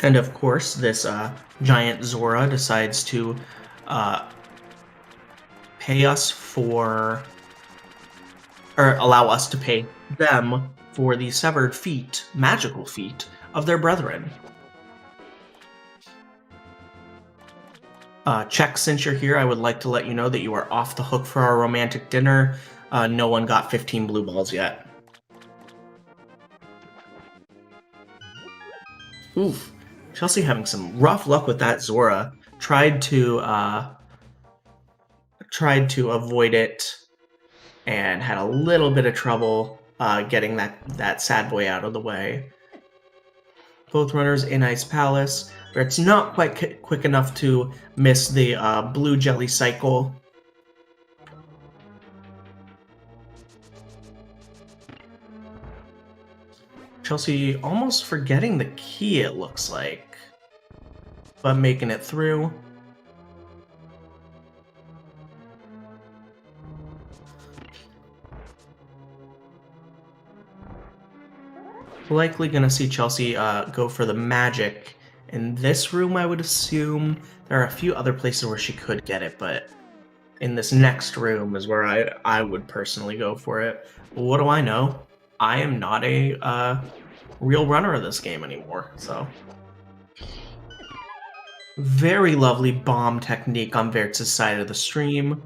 And of course, this giant Zora decides to pay us for, or allow us to pay them for the severed feet, magical feet, of their brethren. Check, since you're here, I would like to let you know that you are off the hook for our romantic dinner. No one got 15 blue balls yet. Oof. Chelsea having some rough luck with that Zora. Tried to avoid it and had a little bit of trouble getting that sad boy out of the way. Both runners in Ice Palace, but it's not quite quick enough to miss the blue jelly cycle. Chelsea almost forgetting the key, it looks like, but making it through. Likely gonna see Chelsea go for the magic in this room, I would assume. There are a few other places where she could get it, but in this next room is where I would personally go for it. What do I know? I am not a real runner of this game anymore, so. Very lovely bomb technique on Vertz's side of the stream.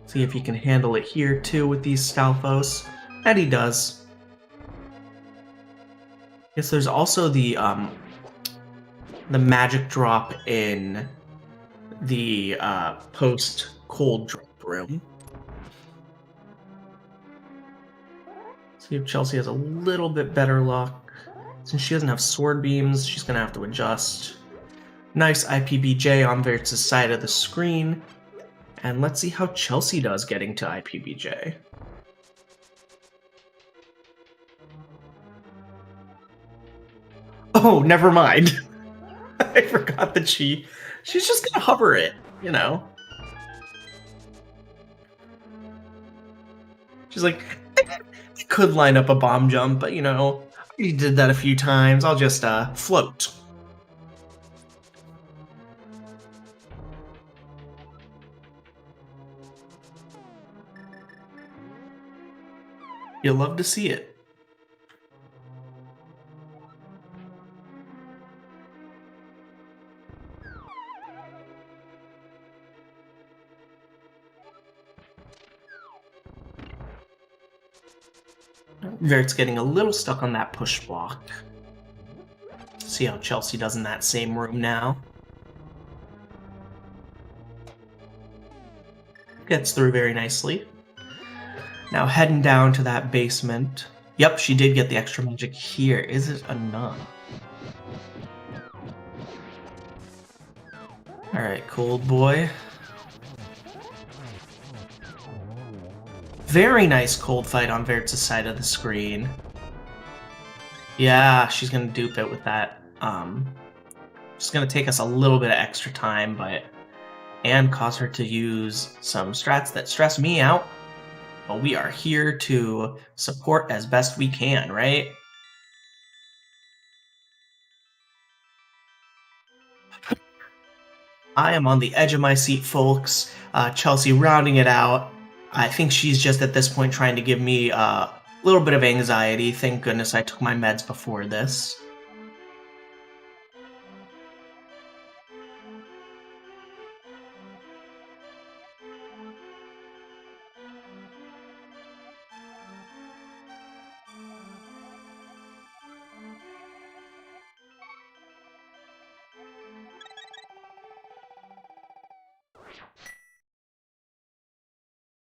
See if he can handle it here too with these Stalfos. And he does. Yes, there's also the magic drop in the post cold drop room. See if Chelsea has a little bit better luck. Since she doesn't have sword beams, she's gonna have to adjust. Nice IPBJ on Vertz's side of the screen. And let's see how Chelsea does getting to IPBJ. Oh, never mind. I forgot that she's just gonna hover it, you know. She's like, I could line up a bomb jump, but you know, I already did that a few times. I'll just float. You'll love to see it. Vert's getting a little stuck on that push block. See how Chelsea does in that same room now. Gets through very nicely. Now heading down to that basement Yep, she did get the extra magic here. Is it enough? Alright, cold boy. Very nice cold fight on vertz' side of the screen. Yeah, she's gonna dupe it with that. It's gonna take us a little bit of extra time, and cause her to use some strats that stress me out. But we are here to support as best we can, right? I am on the edge of my seat, folks. Chelsey rounding it out. I think she's just at this point trying to give me a little bit of anxiety. Thank goodness I took my meds before this.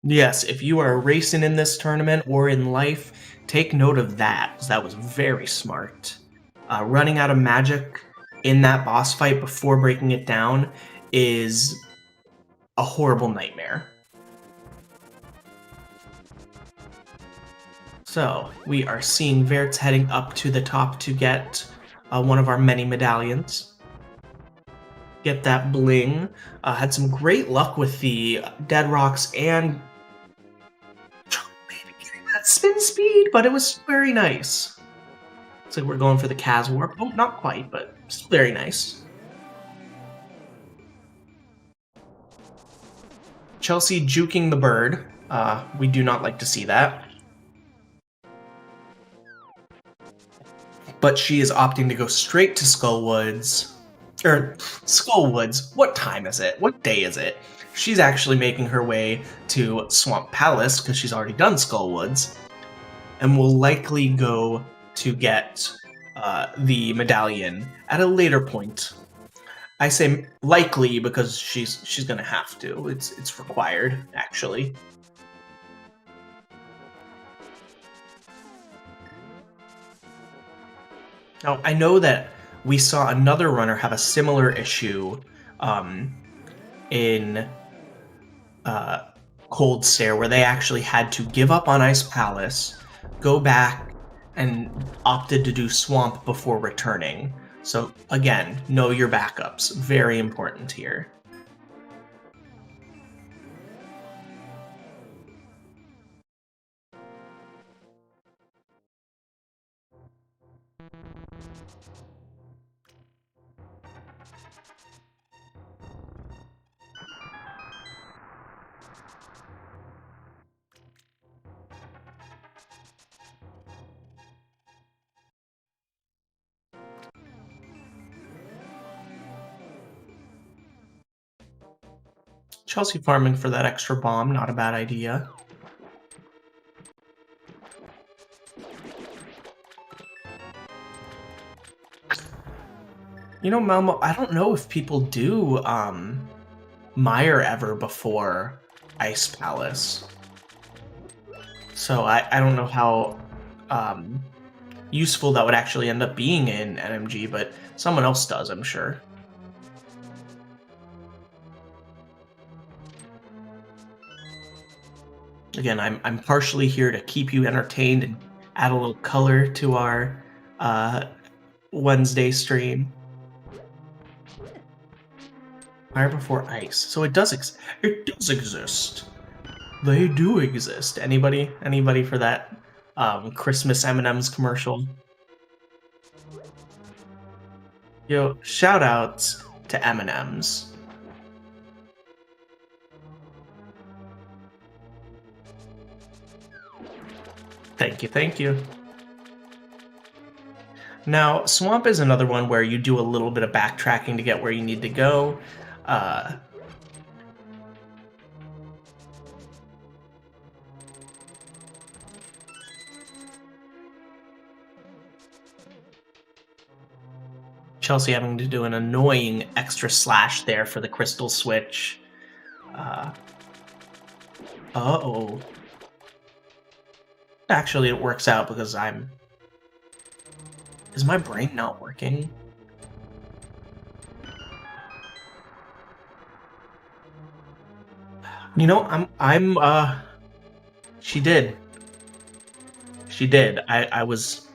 Yes, if you are racing in this tournament or in life, take note of that, because that was very smart. Running out of magic in that boss fight before breaking it down is a horrible nightmare. So, we are seeing vertz heading up to the top to get one of our many medallions. Get that bling. Had some great luck with the dead rocks and that spin speed, but it was very nice. Looks like we're going for the Kaz Warp. Oh, not quite, but still very nice. Chelsey juking the bird. We do not like to see that. But she is opting to go straight to Skullwoods. Skullwoods, what time is it? What day is it? She's actually making her way to Swamp Palace, because she's already done Skullwoods, and will likely go to get the medallion at a later point. I say likely because she's gonna have to. It's required, actually. Now, I know that we saw another runner have a similar issue in Cold Stare, where they actually had to give up on Ice Palace, go back, and opted to do Swamp before returning. So again, know your backups. Very important here. Chelsey farming for that extra bomb, not a bad idea. You know, Malmo, I don't know if people do Mire ever before Ice Palace. So I don't know how useful that would actually end up being in NMG, but someone else does, I'm sure. Again, I'm partially here to keep you entertained and add a little color to our Wednesday stream. Fire before ice. So it does exist. They do exist. Anybody for that Christmas M&M's commercial? Yo, shout outs to M&M's. Thank you. Now, Swamp is another one where you do a little bit of backtracking to get where you need to go. Chelsey having to do an annoying extra slash there for the crystal switch. Uh-oh. Actually, it works out because Is my brain not working? You know, she did. She did. I was...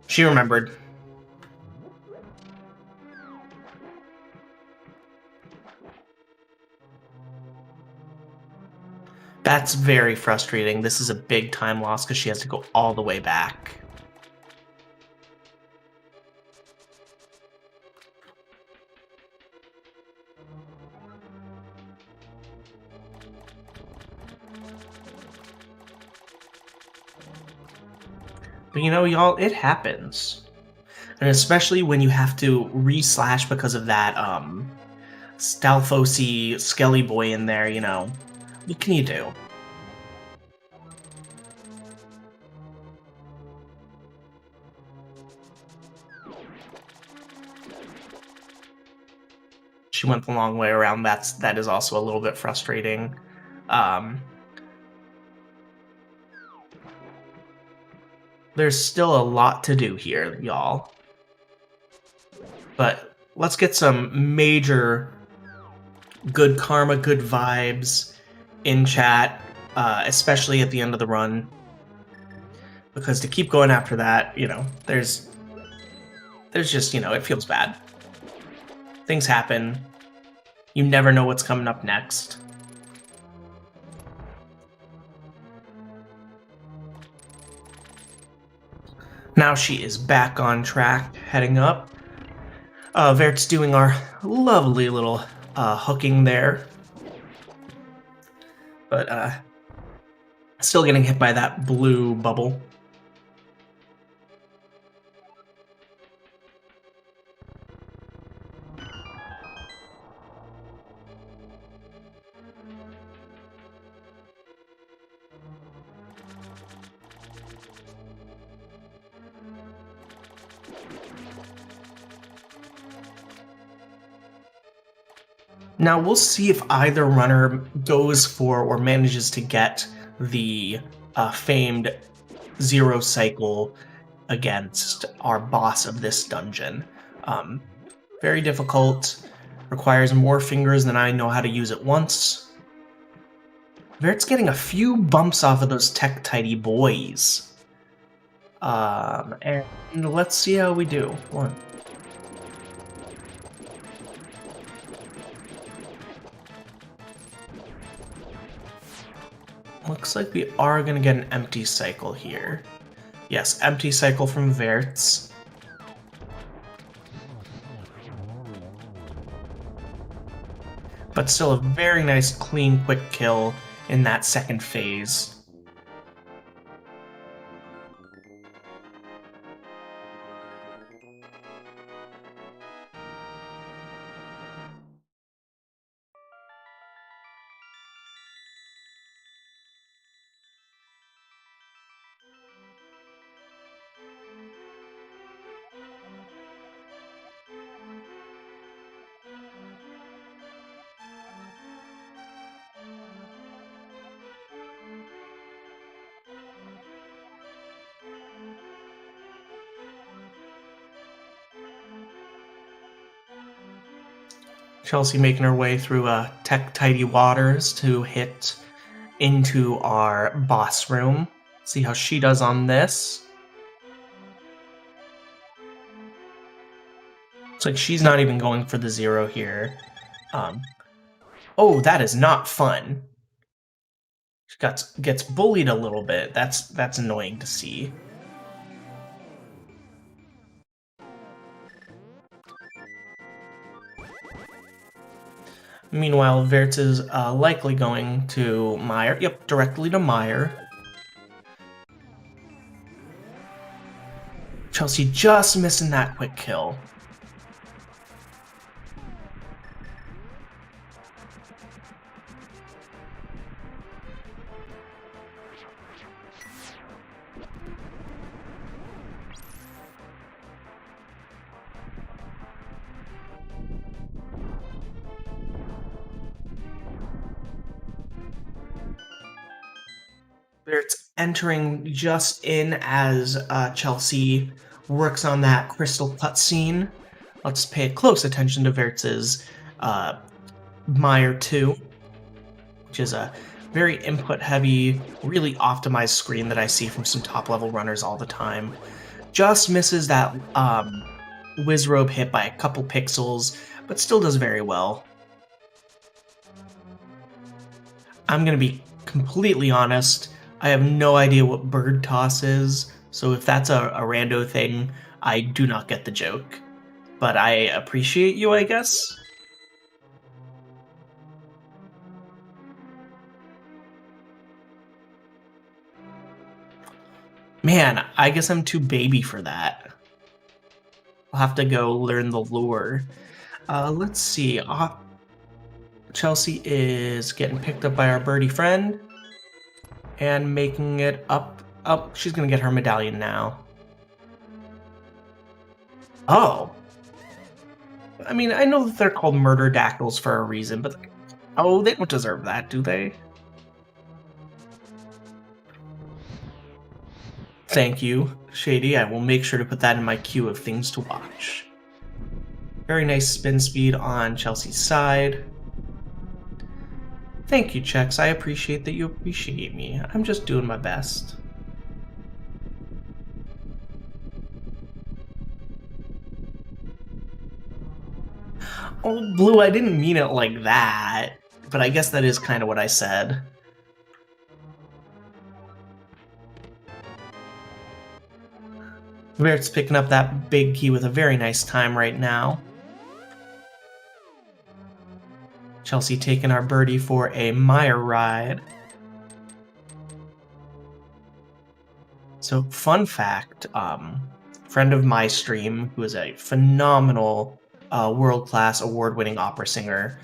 She remembered. That's very frustrating. This is a big time loss because she has to go all the way back. But you know, y'all, it happens. And especially when you have to re-slash because of that, Stalfosy Skelly boy in there, you know. What can you do? She went the long way around. That is also a little bit frustrating. There's still a lot to do here, y'all. But let's get some major good karma, good vibes in chat, especially at the end of the run. Because to keep going after that, you know, there's just, you know, it feels bad. Things happen. You never know what's coming up next. Now she is back on track, heading up. Vert's doing our lovely little hooking there. But still getting hit by that blue bubble. Now we'll see if either runner goes for or manages to get the famed 0 cycle against our boss of this dungeon. Very difficult, requires more fingers than I know how to use at once. Vert's getting a few bumps off of those tech tidy boys. And let's see how we do. One. Looks like we are going to get an empty cycle here. Yes, empty cycle from Vertz. But still a very nice, clean, quick kill in that second phase. Chelsey making her way through tech tidy waters to hit into our boss room. See how she does on this. Looks like she's not even going for the 0 here. Oh, that is not fun. She gets bullied a little bit. That's annoying to see. Meanwhile, Vertz is likely going to Meyer. Yep, directly to Meyer. Chelsey just missing that quick kill. It's entering just in as Chelsea works on that crystal cutscene. Let's pay close attention to Vertz's Mire 2, which is a very input-heavy, really optimized screen that I see from some top-level runners all the time. Just misses that Wizrobe hit by a couple pixels, but still does very well. I'm going to be completely honest, I have no idea what bird toss is, so if that's a rando thing, I do not get the joke. But I appreciate you, I guess? Man, I guess I'm too baby for that. I'll have to go learn the lure. Let's see. Chelsea is getting picked up by our birdie friend and making it up. Oh, she's going to get her medallion now. Oh. I mean, I know that they're called murder dactyls for a reason, but oh, they don't deserve that, do they? Thank you, Shady. I will make sure to put that in my queue of things to watch. Very nice spin speed on Chelsea's side. Thank you, Chex. I appreciate that you appreciate me. I'm just doing my best. Oh, Blue, I didn't mean it like that, but I guess that is kind of what I said. Vert's picking up that big key with a very nice time right now. Chelsea taking our birdie for a Mire ride. So, fun fact, friend of my stream, who is a phenomenal world-class award-winning opera singer,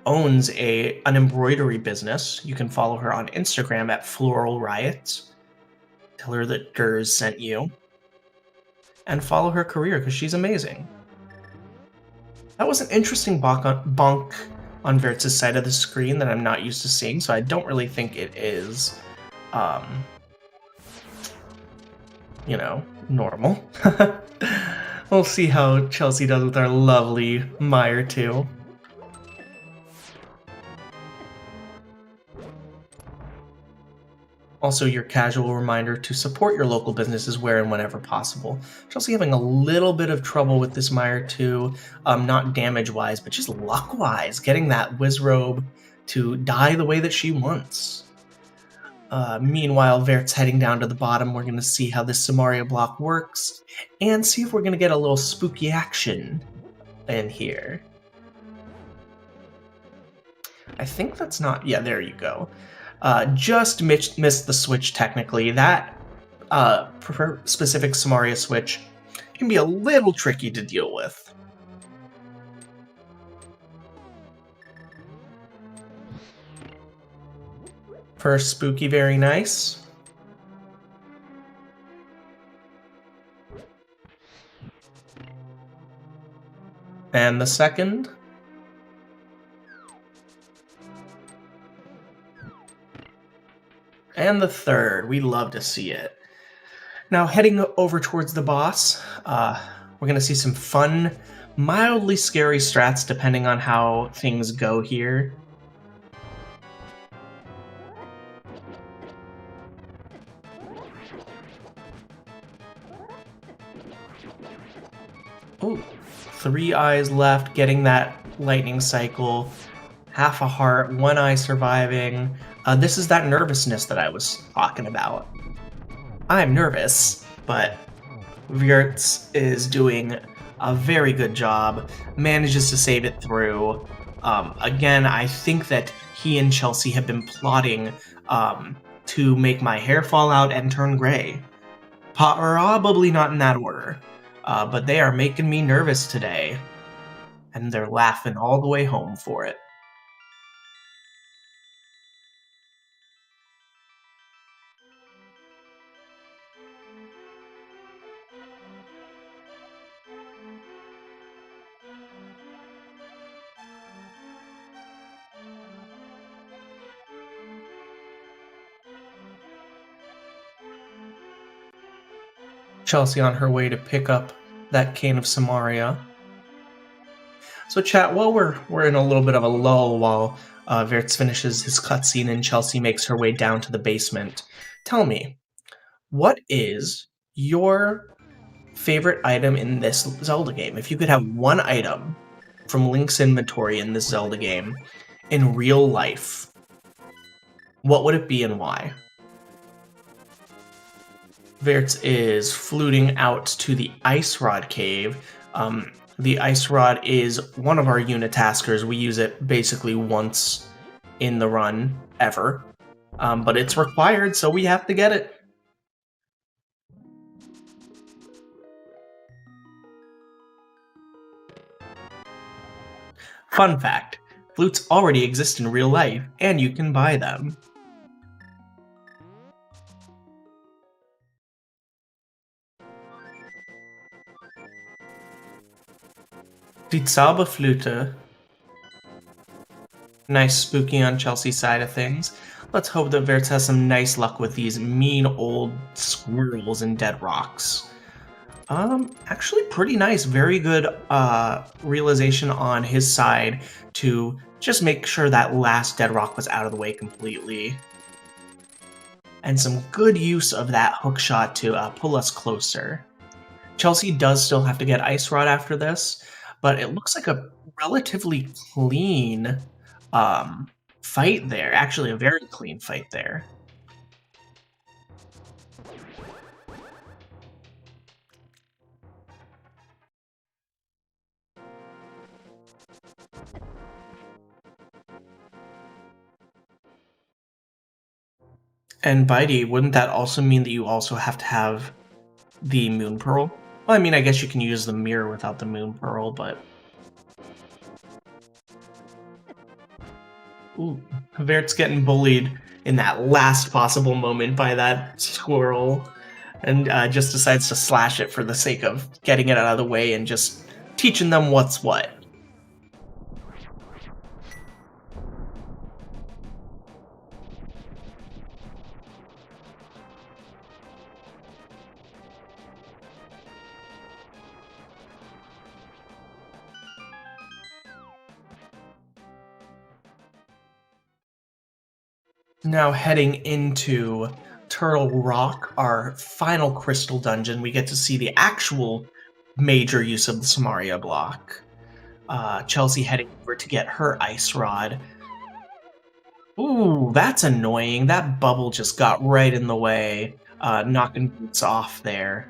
owns an embroidery business. You can follow her on Instagram at Floral Riot. Tell her that Gers sent you. And follow her career, because she's amazing. That was an interesting bonk on Vertz's side of the screen that I'm not used to seeing, so I don't really think it is, you know, normal. We'll see how Chelsea does with our lovely Mire 2. Also, your casual reminder to support your local businesses where and whenever possible. Chelsea having a little bit of trouble with this Mire 2, not damage-wise, but just luck-wise, getting that Wizrobe to die the way that she wants. Meanwhile, Vert's heading down to the bottom. We're going to see how this Samaria block works, and see if we're going to get a little spooky action in here. I think that's not... Yeah, there you go. Just missed the switch technically. That specific Samaria switch can be a little tricky to deal with. First spooky, very nice. And the second. And the third. We love to see it. Now, heading over towards the boss, we're going to see some fun, mildly scary strats depending on how things go here. Ooh, 3 eyes left, getting that lightning cycle. Half a heart, 1 eye surviving. This is that nervousness that I was talking about. I'm nervous, but Vertz is doing a very good job, manages to save it through. Again, I think that he and Chelsea have been plotting to make my hair fall out and turn gray. Probably not in that order, but they are making me nervous today, and they're laughing all the way home for it. Chelsea on her way to pick up that cane of Samaria. So chat, while we're in a little bit of a lull while Vertz finishes his cutscene and Chelsea makes her way down to the basement, tell me, what is your favorite item in this Zelda game? If you could have one item from Link's inventory in this Zelda game in real life, what would it be and why? Vertz is fluting out to the Ice Rod Cave. The Ice Rod is one of our unitaskers. We use it basically once in the run, ever. But it's required, so we have to get it. Fun fact, flutes already exist in real life, and you can buy them. Die Zauberflöte. Nice spooky on Chelsea's side of things. Let's hope that Vertz has some nice luck with these mean old squirrels and dead rocks. Actually pretty nice. Very good realization on his side to just make sure that last dead rock was out of the way completely. And some good use of that hook shot to pull us closer. Chelsea does still have to get Ice Rod after this, but it looks like a relatively clean fight there. Actually, a very clean fight there. And Bitey, wouldn't that also mean that you also have to have the Moon Pearl? Well, I mean, I guess you can use the mirror without the Moon Pearl, but... Ooh, Vert's getting bullied in that last possible moment by that squirrel, and just decides to slash it for the sake of getting it out of the way and just teaching them what's what. Now heading into Turtle Rock, our final crystal dungeon, we get to see the actual major use of the Samaria block. Chelsea heading over to get her Ice Rod. Ooh, that's annoying. That bubble just got right in the way, knocking boots off there.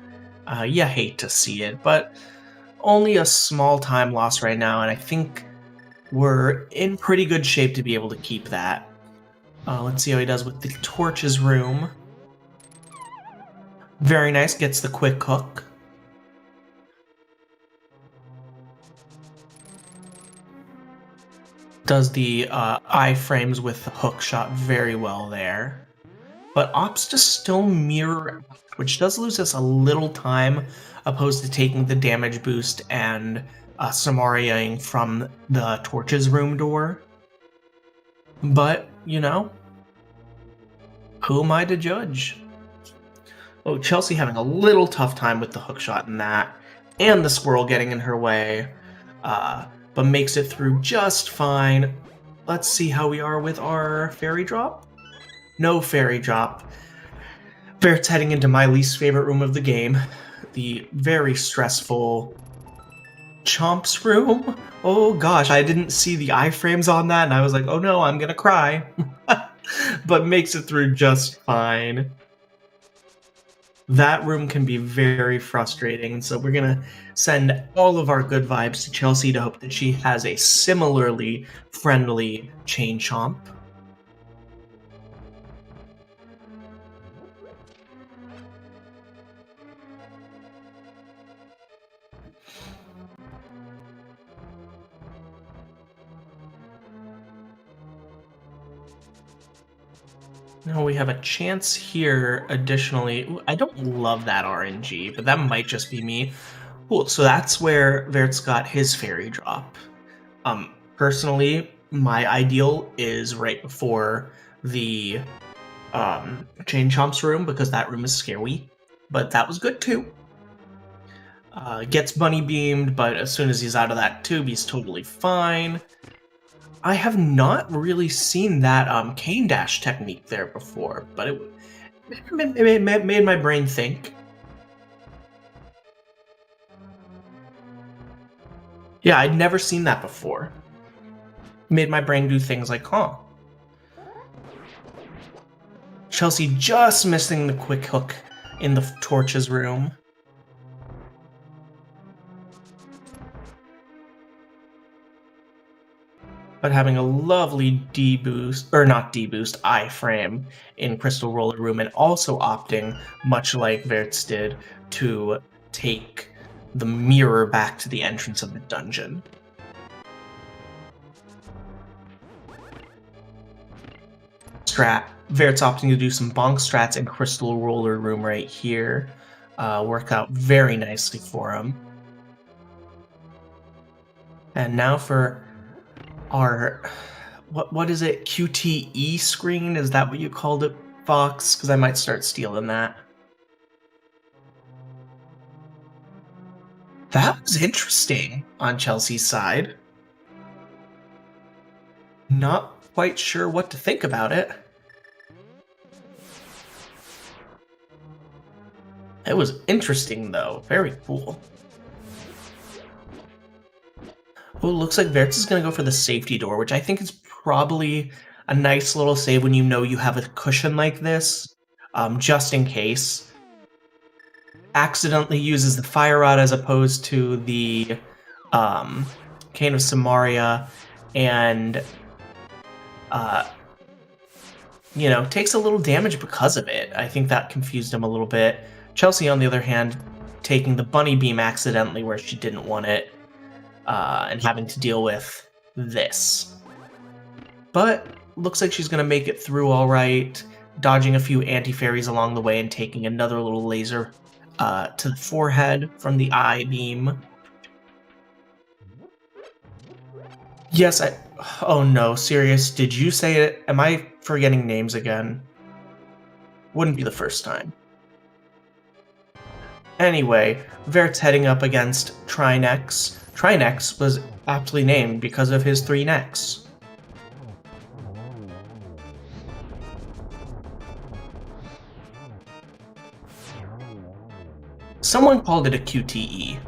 You hate to see it, but only a small time loss right now, and I think we're in pretty good shape to be able to keep that. Let's see how he does with the Torches room. Very nice, gets the quick hook. Does the iframes with the hook shot very well there. But opts to still mirror, which does lose us a little time, opposed to taking the damage boost and Samariaing from the Torches room door. But, you know, who am I to judge? Oh, Chelsea having a little tough time with the hookshot in that, and the squirrel getting in her way, but makes it through just fine. Let's see how we are with our fairy drop. No fairy drop. Vert's heading into my least favorite room of the game, the very stressful Chomp's room. Oh gosh, I didn't see the iframes on that, and I was like, oh no, I'm gonna cry. But makes it through just fine. That room can be very frustrating, so we're gonna send all of our good vibes to Chelsea to hope that she has a similarly friendly Chain Chomp. Now we have a chance here additionally. Ooh, I don't love that RNG, but that might just be me. Cool, so that's where Vertz got his fairy drop. Personally, my ideal is right before the Chain Chomp's room, because that room is scary, but that was good too. Gets bunny beamed, but as soon as he's out of that tube, he's totally fine. I have not really seen that cane dash technique there before, but it made my brain think. Yeah, I'd never seen that before. Made my brain do things like, huh. Chelsea just missing the quick hook in the torches room. But having a lovely D-boost, or not D-boost, I-frame in Crystal Roller Room, and also opting, much like vertz did, to take the mirror back to the entrance of the dungeon. vertz opting to do some bonk strats in Crystal Roller Room right here. Work out very nicely for him. And now for our, what is it, QTE screen? Is that what you called it, Fox? Because I might start stealing that. That was interesting on Chelsea's side. Not quite sure what to think about it. It was interesting, though. Very cool. Oh, looks like vertz is going to go for the safety door, which I think is probably a nice little save when you know you have a cushion like this, just in case. Accidentally uses the fire rod as opposed to the Cane of Samaria, and you know, takes a little damage because of it. I think that confused him a little bit. Chelsea, on the other hand, taking the bunny beam accidentally where she didn't want it, and having to deal with this. But looks like she's going to make it through all right, dodging a few anti-fairies along the way and taking another little laser to the forehead from the eye beam. Yes, oh no, serious, did you say it? Am I forgetting names again? Wouldn't be the first time. Anyway, vertz heading up against Trinex. Trinex was aptly named because of his 3 necks. Someone called it a QTE.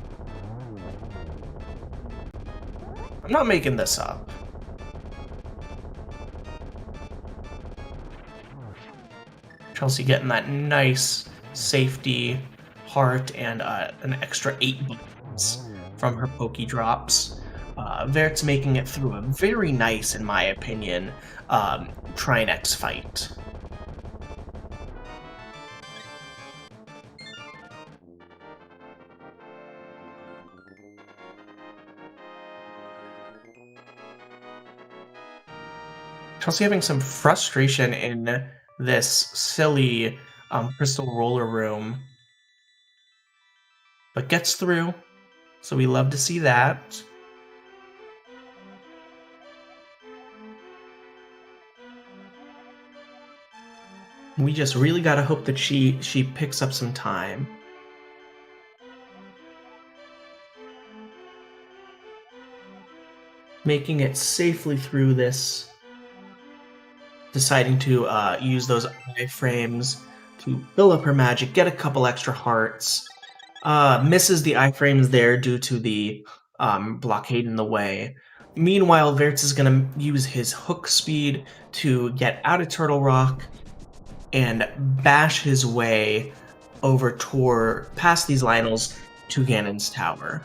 I'm not making this up. Chelsea getting that nice safety heart and an extra 8 buttons from her Poke Drops. vertz making it through a very nice, in my opinion, Trinex fight. Chelsea having some frustration in this silly Crystal Roller Room, but gets through, so we love to see that. We just really gotta hope that she picks up some time. Making it safely through this. Deciding to use those iframes to fill up her magic, get a couple extra hearts. Misses the iframes there due to the blockade in the way. Meanwhile, vertz is going to use his hook speed to get out of Turtle Rock and bash his way over past these Lionels to Ganon's Tower.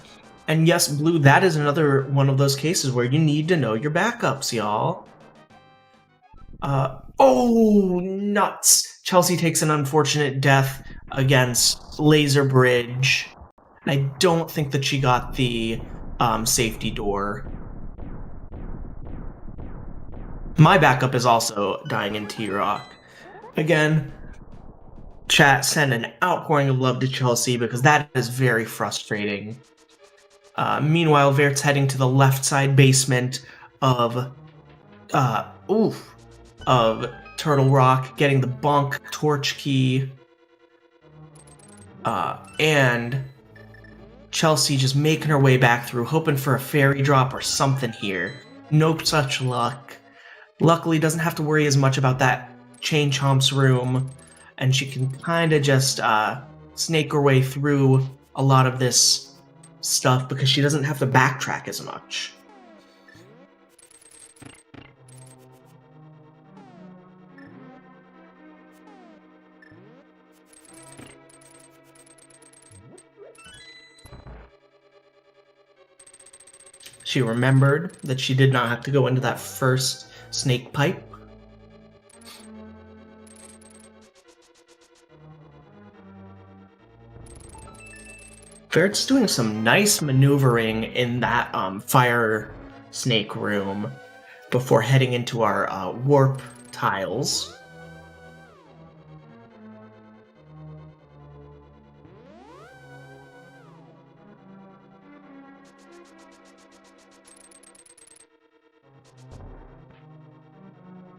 And yes, Blue, that is another one of those cases where you need to know your backups, y'all. Oh, nuts! Chelsea takes an unfortunate death against Laser Bridge. I don't think that she got the safety door. My backup is also dying in T-Rock. Again, chat, send an outpouring of love to Chelsea because that is very frustrating. Meanwhile, vertz heading to the left side basement of Turtle Rock, getting the bonk torch key, and Chelsea just making her way back through, hoping for a fairy drop or something here. No such luck. Luckily, doesn't have to worry as much about that Chain Chomp's room, and she can kind of just snake her way through a lot of this stuff because she doesn't have to backtrack as much. She remembered that she did not have to go into that first snake pipe. Vert's doing some nice maneuvering in that fire snake room before heading into our warp tiles.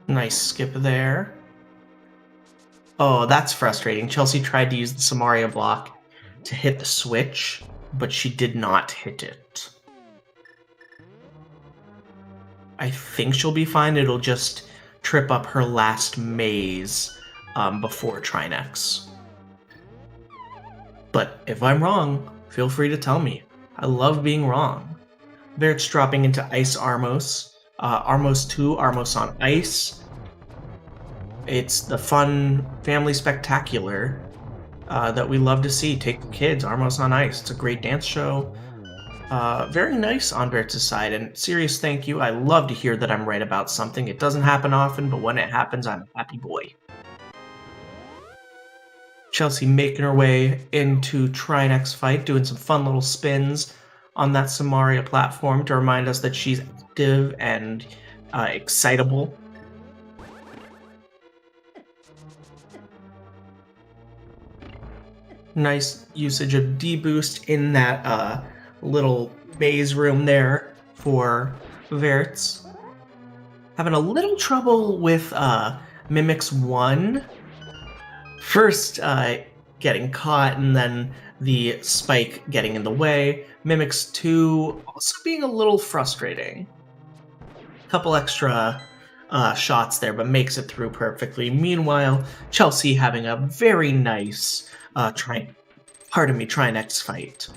Nice skip there. Oh, that's frustrating. Chelsea tried to use the Samaria block to hit the switch, but she did not hit it. I think she'll be fine. It'll just trip up her last maze before Trinex. But if I'm wrong, feel free to tell me. I love being wrong. Vert's dropping into Ice Armos. Armos 2, Armos on Ice. It's the fun family spectacular that we love to see. Take the kids, Armos on Ice. It's a great dance show. Very nice on Vert's side, and serious thank you. I love to hear that I'm right about something. It doesn't happen often, but when it happens, I'm a happy boy. Chelsea making her way into Trinex fight, doing some fun little spins on that Samaria platform to remind us that she's active and excitable. Nice usage of D-Boost in that little maze room there for Vertz. Having a little trouble with Mimics 1. First getting caught and then the spike getting in the way. Mimics 2 also being a little frustrating. Couple extra shots there, but makes it through perfectly. Meanwhile, Chelsea having a very nice Trinex fight.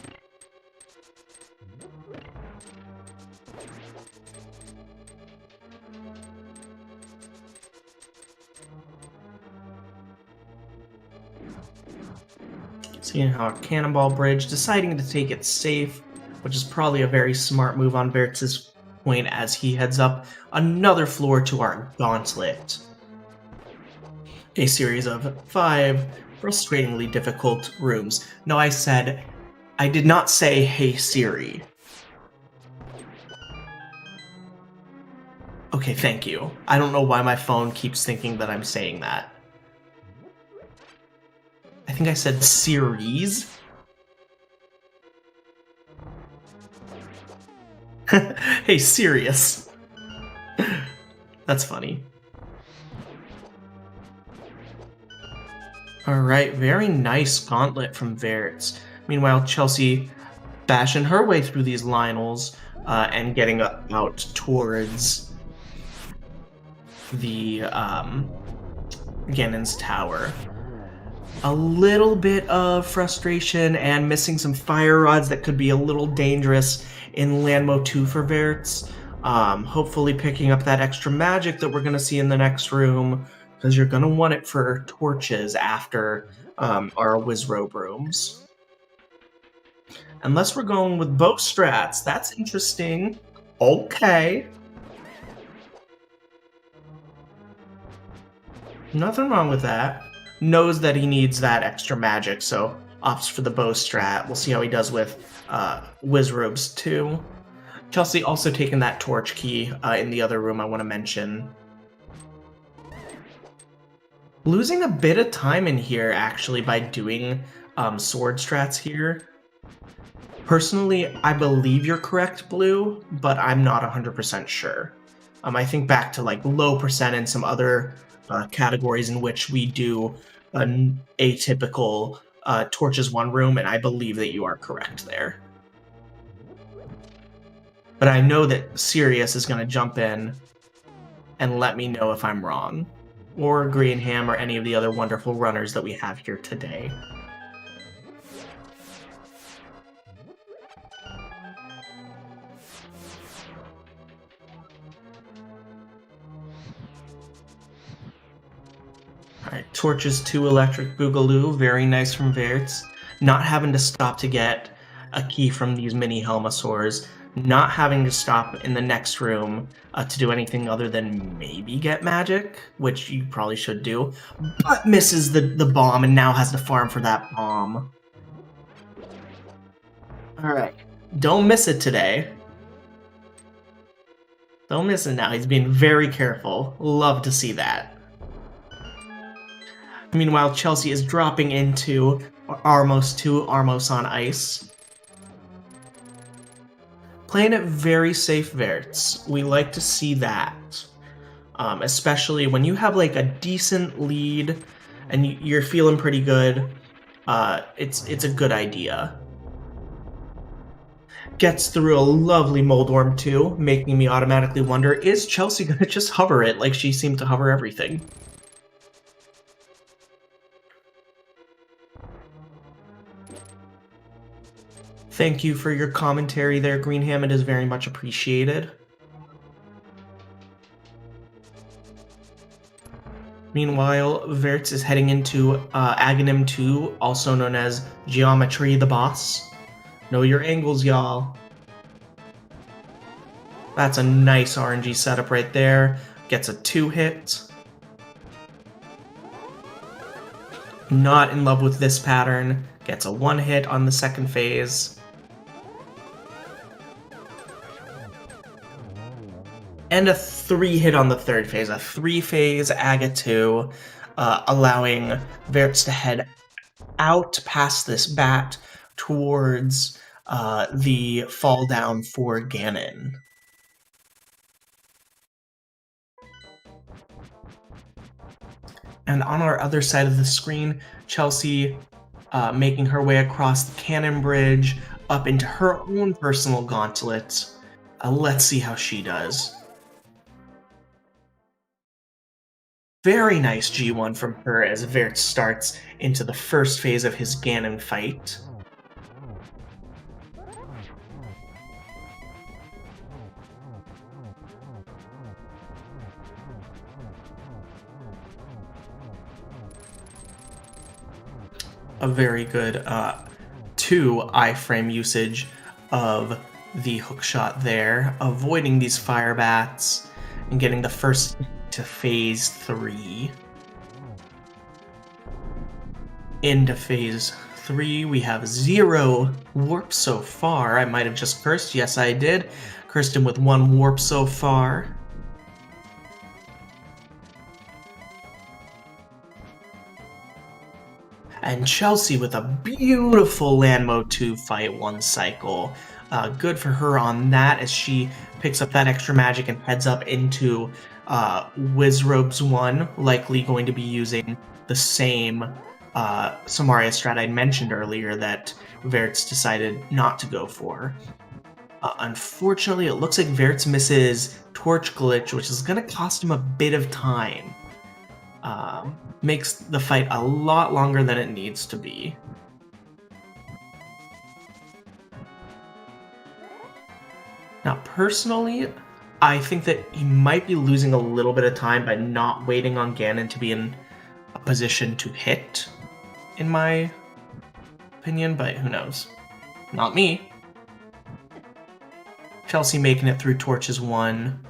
Seeing how Cannonball Bridge deciding to take it safe, which is probably a very smart move on Vertz's point as he heads up another floor to our Gauntlet. A series of 5 frustratingly difficult rooms. No, I did not say, "Hey Siri." Okay, thank you. I don't know why my phone keeps thinking that I'm saying that. I think I said series. Hey, serious. That's funny. Alright, very nice gauntlet from Vertz. Meanwhile, Chelsea bashing her way through these Lionels and getting out towards the Ganon's Tower. A little bit of frustration and missing some fire rods that could be a little dangerous in Landmo 2 for Vertz. Hopefully picking up that extra magic that we're going to see in the next room, because you're going to want it for torches after our Wizrobe rooms. Unless we're going with bow strats. That's interesting. Okay. Nothing wrong with that. Knows that he needs that extra magic, so opts for the bow strat. We'll see how he does with Wizrobes too. Chelsea also taking that torch key in the other room I want to mention. Losing a bit of time in here, actually, by doing sword strats here. Personally, I believe you're correct, Blue, but I'm not 100% sure. I think back to like low percent and some other categories in which we do an atypical Torches 1 room, and I believe that you are correct there. but I know that Sirius is going to jump in and let me know if I'm wrong, or Greenham, or any of the other wonderful runners that we have here today. Alright, Torches 2 Electric Boogaloo, very nice from vertz. Not having to stop to get a key from these mini Helmasaurs, not having to stop in the next room to do anything other than maybe get magic, which you probably should do, but misses the bomb and now has to farm for that bomb. Alright, don't miss it today. Don't miss it now, he's being very careful. Love to see that. Meanwhile, Chelsey is dropping into Armos 2, Armos on Ice. Playing it very safe, vertz. We like to see that. Especially when you have like a decent lead and you're feeling pretty good. It's a good idea. Gets through a lovely Moldorm too, making me automatically wonder, is Chelsey gonna just hover it like she seemed to hover everything? Thank you for your commentary there, Greenham. It is very much appreciated. Meanwhile, vertz is heading into Aghanim 2, also known as Geometry the Boss. Know your angles, y'all. That's a nice RNG setup right there. Gets a 2-hit. Not in love with this pattern. Gets a 1-hit on the second phase. And a 3-hit on the third phase. A 3-phase Aga 2, allowing vertz to head out past this bat towards the fall down for Ganon. And on our other side of the screen, Chelsey making her way across the cannon bridge up into her own personal gauntlet. Let's see how she does. Very nice G1 from her as vertz starts into the first phase of his Ganon fight. A very good 2 iframe usage of the hookshot there, avoiding these fire bats and getting the first to phase 3. Into phase 3, we have 0 warp so far. I might have just cursed. Yes, I did. Cursed him with 1 warp so far. And Chelsey with a beautiful land mode 2 fight 1 cycle. Good for her on that as she picks up that extra magic and heads up into Wizrobes 1, likely going to be using the same Samaria strat I mentioned earlier that vertz decided not to go for. Unfortunately, it looks like vertz misses Torch Glitch, which is going to cost him a bit of time. Makes the fight a lot longer than it needs to be. Now, personally, I think that he might be losing a little bit of time by not waiting on Ganon to be in a position to hit, in my opinion, but who knows? Not me. Chelsey making it through Torches 1.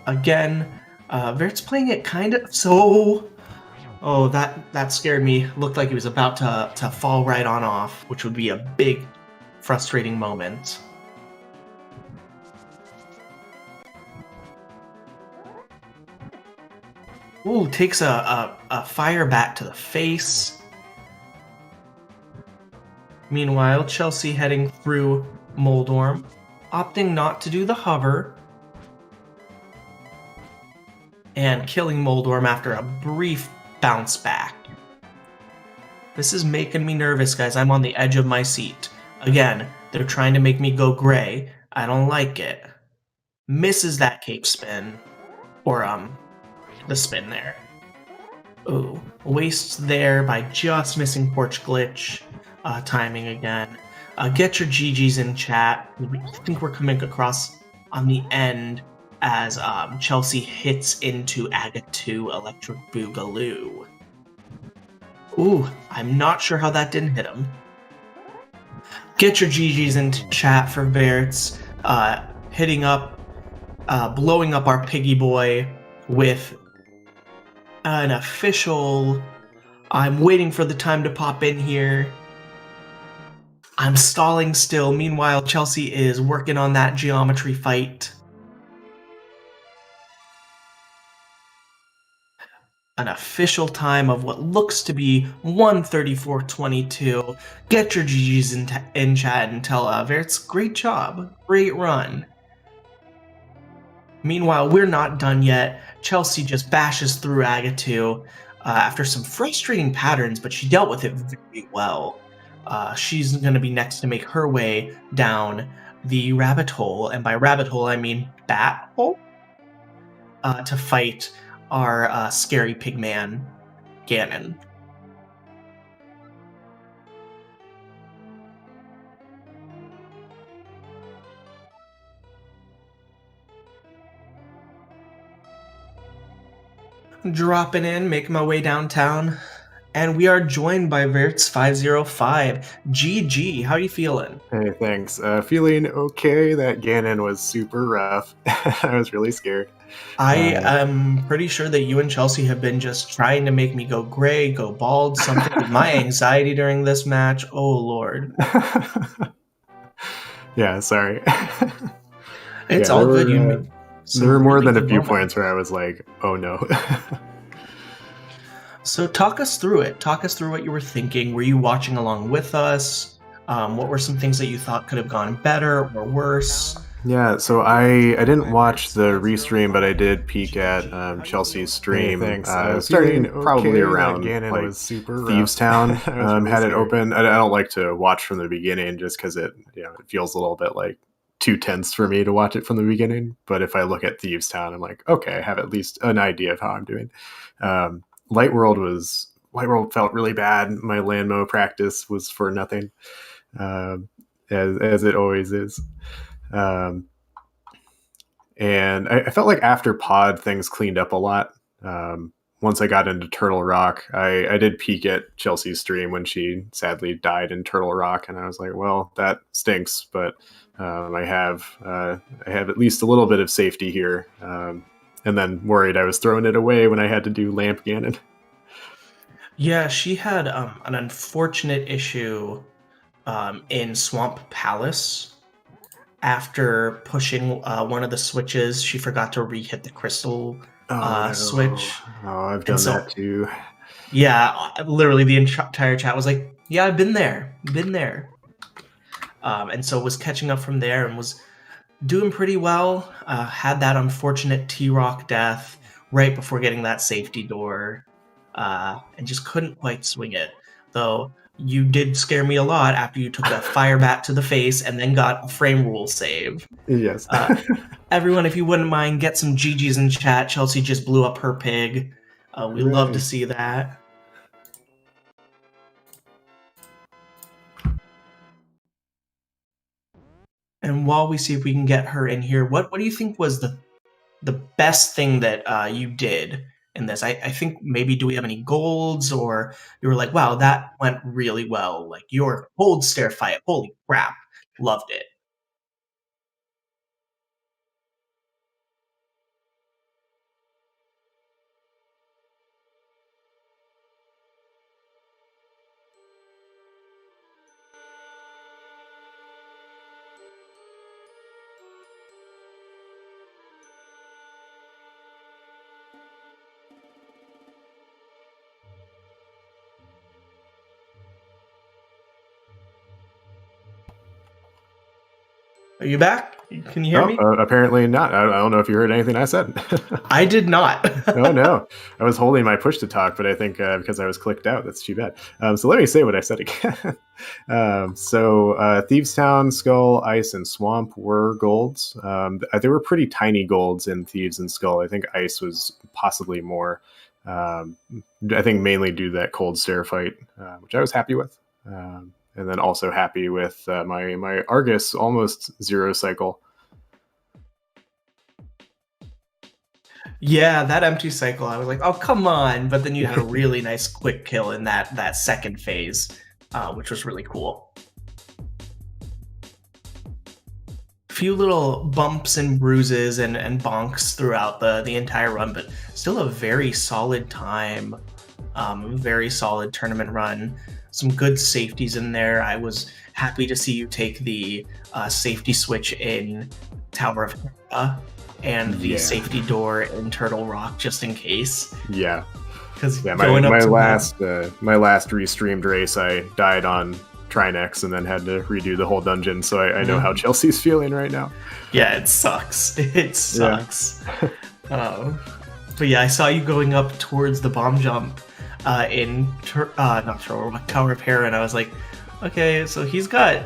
Again, vertz playing it kind of so... Oh, that scared me. Looked like he was about to fall right on off, which would be a big, frustrating moment. Ooh, takes a fire bat to the face. Meanwhile, Chelsey heading through Moldorm, opting not to do the hover, and killing Moldorm after a brief bounce back. This is making me nervous, guys. I'm on the edge of my seat. Again, they're trying to make me go gray. I don't like it. Misses that cape spin. Or, the spin there. Ooh, wastes there by just missing porch glitch. Timing again. Get your GGs in chat. I think we're coming across on the end as Chelsea hits into Aga 2 Electric Boogaloo. Ooh, I'm not sure how that didn't hit him. Get your GGs into chat for Vertz, hitting up, blowing up our piggy boy with an official. I'm waiting for the time to pop in here. I'm stalling still. Meanwhile, Chelsea is working on that geometry fight. An official time of what looks to be 1:34:22. Get your GGs in chat and tell Vertz, great job, great run. Meanwhile, we're not done yet. Chelsea just bashes through Aga 2 after some frustrating patterns, but she dealt with it very well. She's going to be next to make her way down the rabbit hole, and by rabbit hole I mean bat hole, to fight our scary pigman, Ganon. Dropping in, making my way downtown, and we are joined by vertz505. GG, how are you feeling? Hey, thanks. Feeling okay. That Ganon was super rough. I was really scared. I am pretty sure that you and Chelsea have been just trying to make me go gray, go bald, something with my anxiety during this match. Oh, Lord. Yeah, sorry. It's all good. There were more than a few points where I was like, oh no. So talk us through it. Talk us through what you were thinking. Were you watching along with us? What were some things that you thought could have gone better or worse? Yeah, so I didn't watch the restream, but I did peek at Chelsea's stream. Hey, thanks. Starting probably around Ganon like was super Thieves Town. really had it scared. open. I don't like to watch from the beginning just because it feels a little bit like too tense for me to watch it from the beginning. But if I look at Thieves Town, I'm like, okay, I have at least an idea of how I'm doing. Light World felt really bad. My Landmo practice was for nothing, as it always is. And I felt like after Pod, things cleaned up a lot. Once I got into Turtle Rock, I did peek at Chelsea's stream when she sadly died in Turtle Rock, and I was like, well, that stinks, but I have at least a little bit of safety here. And then worried I was throwing it away when I had to do Lamp Ganon. Yeah, she had an unfortunate issue in Swamp Palace. After pushing one of the switches, she forgot to re-hit the crystal switch. Oh, I've done that too. Yeah, literally the entire chat was like, yeah, I've been there. And so was catching up from there and was doing pretty well. Had that unfortunate T-Rock death right before getting that safety door, and just couldn't quite swing it. Though you did scare me a lot after you took that fire bat to the face and then got a frame rule save. Yes. Everyone, if you wouldn't mind, get some GGs in chat. Chelsea just blew up her pig. We'd love to see that. And while we see if we can get her in here, what do you think was the best thing that you did in this? I think maybe, do we have any golds, or you were like, wow, that went really well, like your gold stair fight, holy crap, loved it. Are you back? Can you hear me? Apparently not. I don't know if you heard anything I said. I did not. Oh, no. I was holding my push to talk, but I think because I was clicked out, that's too bad. So let me say what I said again. Thieves Town, Skull, Ice, and Swamp were golds. They were pretty tiny golds in Thieves and Skull. I think Ice was possibly more. I think mainly due to that cold stare fight, which I was happy with. And then also happy with my Argus almost 0 cycle. Yeah, that empty cycle, I was like, oh, come on. But then you had a really nice quick kill in that second phase, which was really cool. A few little bumps and bruises and bonks throughout the entire run, but still a very solid time, very solid tournament run. Some good safeties in there. I was happy to see you take the safety switch in Tower of Hera and the safety door in Turtle Rock just in case. Yeah. Because my last restreamed race, I died on Trinex and then had to redo the whole dungeon. So I know how Chelsea's feeling right now. Yeah, it sucks. It sucks. Yeah. But yeah, I saw you going up towards the bomb jump in Tower of Hera, and I was like, okay, so he's got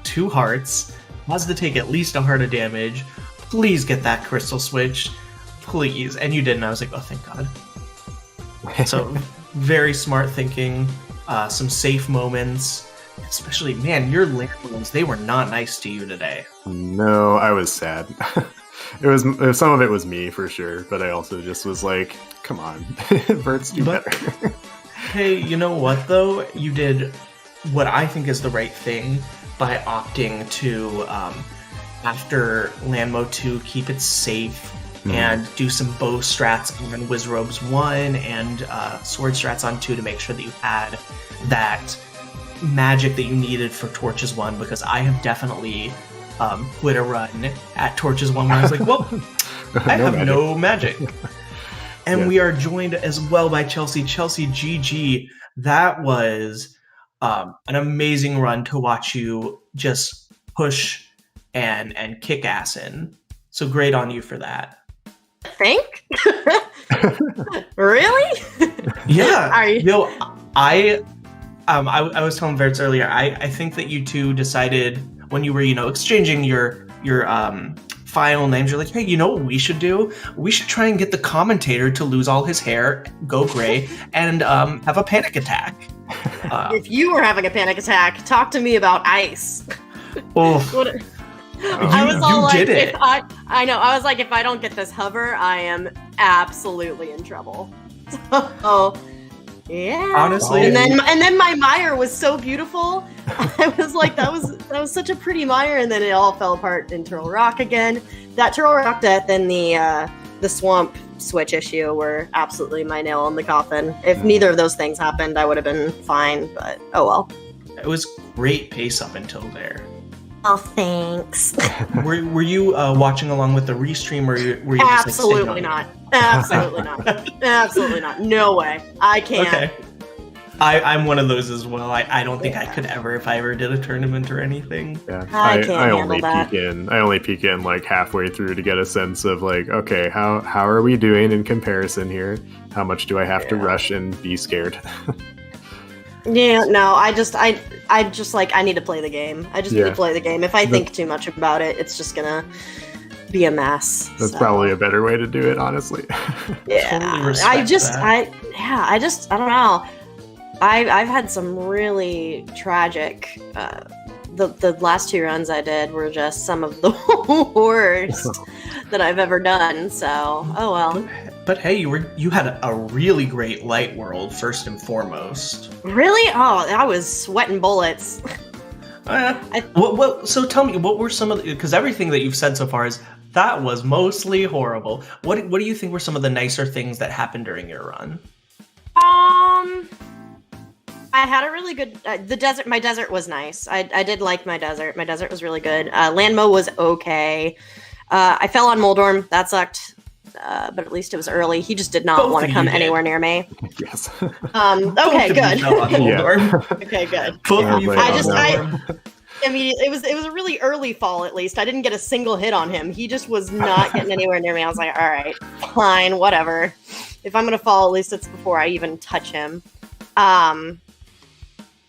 2 hearts, has to take at least a heart of damage. Please get that crystal switch, please. And you didn't. I was like, oh, thank God. So very smart thinking, some safe moments, especially, man, your landlords, they were not nice to you today. No, I was sad. It was some of it was me for sure, but I also just was like, come on, vertz do better. Hey, you know what though? You did what I think is the right thing by opting to, after Landmo 2, keep it safe and do some bow strats on Wizrobes 1 and sword strats on 2 to make sure that you had that magic that you needed for Torches 1, because I have definitely quit a run at Torches 1 where I was like, well, I have no magic. And we are joined as well by Chelsea. Chelsea, GG. That was an amazing run to watch you just push and kick ass in. So great on you for that. Think? Really? Yeah. I was telling Vertz earlier, I think that you two decided when you were, exchanging your file names, you're like, hey, you know what we should do? We should try and get the commentator to lose all his hair, go gray, and have a panic attack. If you were having a panic attack, talk to me about ice. Oh. I was all like, did it. I know. I was like, if I don't get this hover, I am absolutely in trouble. So, yeah. Honestly, and then my mire was so beautiful. I was like, that was such a pretty mire, and then it all fell apart in Turtle Rock again. That Turtle Rock death and the swamp switch issue were absolutely my nail in the coffin. If neither of those things happened, I would have been fine. But oh well. It was great pace up until there. Oh, thanks. Were you watching along with the restream, or were you Absolutely not. Absolutely not. Absolutely not. No way. I can't. Okay. I'm one of those as well. I don't think I could ever, if I ever did a tournament or anything. Yeah, I can't handle that. I only peek in like halfway through to get a sense of like, okay, how are we doing in comparison here? How much do I have to rush and be scared? Yeah, no, I just like, I need to play the game. I just need to play the game. If I think too much about it, it's just gonna be a mess. That's probably a better way to do it, honestly. Yeah, totally I don't know. I've had some really tragic. The last 2 runs I did were just some of the worst that I've ever done. So, oh well. But hey, you had a really great light world first and foremost. Really? Oh, I was sweating bullets. So tell me, what were some of the, because everything that you've said so far is that was mostly horrible. What do you think were some of the nicer things that happened during your run? I had a really good desert. My desert was nice. I did like my desert. My desert was really good. Landmo was okay. I fell on Moldorm. That sucked. But at least it was early. He just did not want to come anywhere near me. Yes. Okay, good. Okay, good. immediately. It was a really early fall. At least I didn't get a single hit on him. He just was not getting anywhere near me. I was like, all right, fine, whatever. If I'm gonna fall, at least it's before I even touch him. And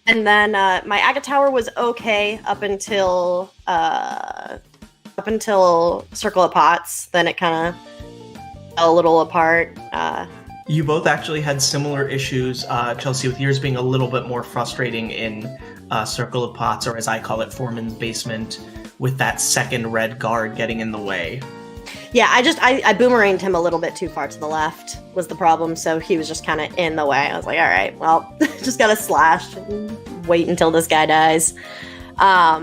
then my Agate Tower was okay up until Circle of Pots. Then it kind of fell a little apart. You both actually had similar issues, Chelsey, with yours being a little bit more frustrating in Circle of Pots, or as I call it, Foreman's Basement, with that second red guard getting in the way. Yeah, I boomeranged him a little bit too far to the left was the problem, so he was just kind of in the way. I was like, all right, well, just gotta slash and wait until this guy dies. Let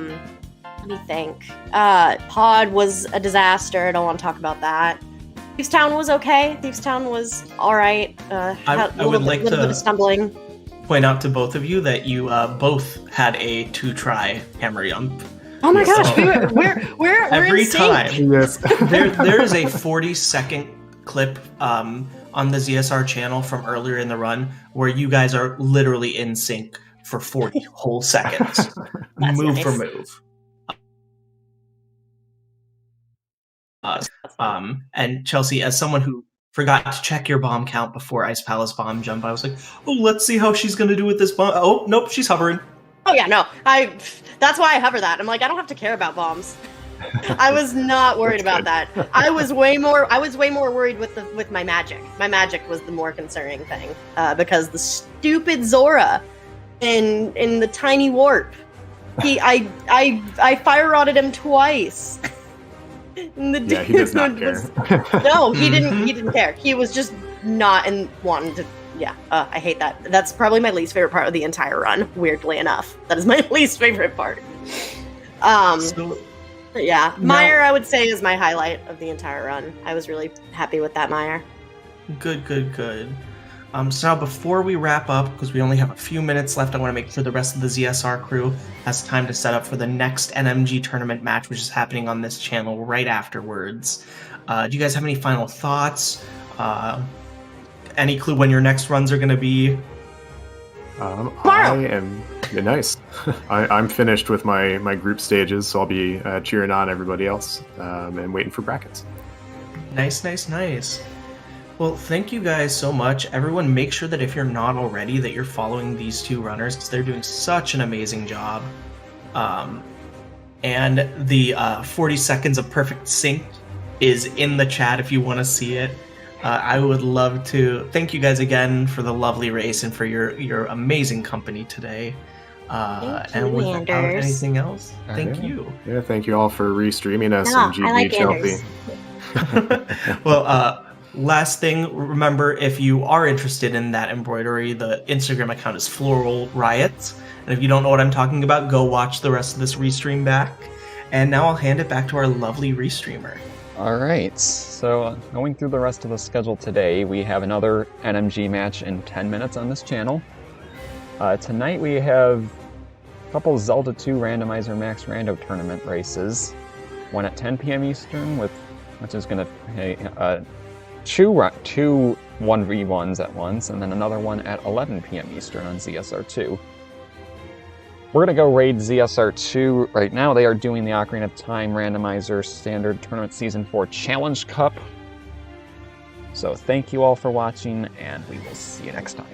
me think. Pod was a disaster. I don't want to talk about that. Thieves Town was okay. Thieves Town was all right. I would like little bit of stumbling. Point out to both of you that you both had a 2-try hammer jump. Oh my gosh, So- we're Every in sync. time. Yes. There is a 40-second clip on the ZSR channel from earlier in the run where you guys are literally in sync for 40 whole seconds. That's move nice. for move. And Chelsey, as someone who forgot to check your bomb count before Ice Palace bomb jump, I was like, oh, let's see how she's going to do with this bomb. Oh, nope, she's hovering. Oh yeah, no. That's why I hover that. I'm like, I don't have to care about bombs. I was not worried about that. I was way more worried with my magic. My magic was the more concerning thing. Because the stupid Zora in the tiny warp. I fire rodded him twice. Yeah, he does not care. No, he didn't care. He was just not in wanting to. Yeah, I hate that. That's probably my least favorite part of the entire run. Weirdly enough, that is my least favorite part. Yeah, Meyer, I would say, is my highlight of the entire run. I was really happy with that Meyer. Good. So now before we wrap up, because we only have a few minutes left, I want to make sure the rest of the ZSR crew has time to set up for the next NMG tournament match, which is happening on this channel right afterwards. Do you guys have any final thoughts? Any clue when your next runs are going to be? I am nice. I'm finished with my group stages, so I'll be cheering on everybody else and waiting for brackets. Nice. Well, thank you guys so much. Everyone, make sure that if you're not already, that you're following these two runners, because they're doing such an amazing job. And the 40 seconds of perfect sync is in the chat if you want to see it. I would love to thank you guys again for the lovely race and for your amazing company today. Thank and you, without Anders. anything else, thank you. Yeah, thank you all for restreaming us Yeah, and GB I like Chelsea. Anders. Well, last thing, remember, if you are interested in that embroidery, the Instagram account is Floral Riots. And if you don't know what I'm talking about, go watch the rest of this restream back. And now I'll hand it back to our lovely restreamer. All right, so going through the rest of the schedule today, we have another NMG match in 10 minutes on this channel. Tonight we have a couple Zelda 2 Randomizer Max Rando tournament races. One at 10 p.m. Eastern, which is going to two 1v1s at once, and then another one at 11 p.m. Eastern on ZSR2. We're going to go raid ZSR2 right now. They are doing the Ocarina of Time Randomizer Standard Tournament Season 4 Challenge Cup. So thank you all for watching, and we will see you next time.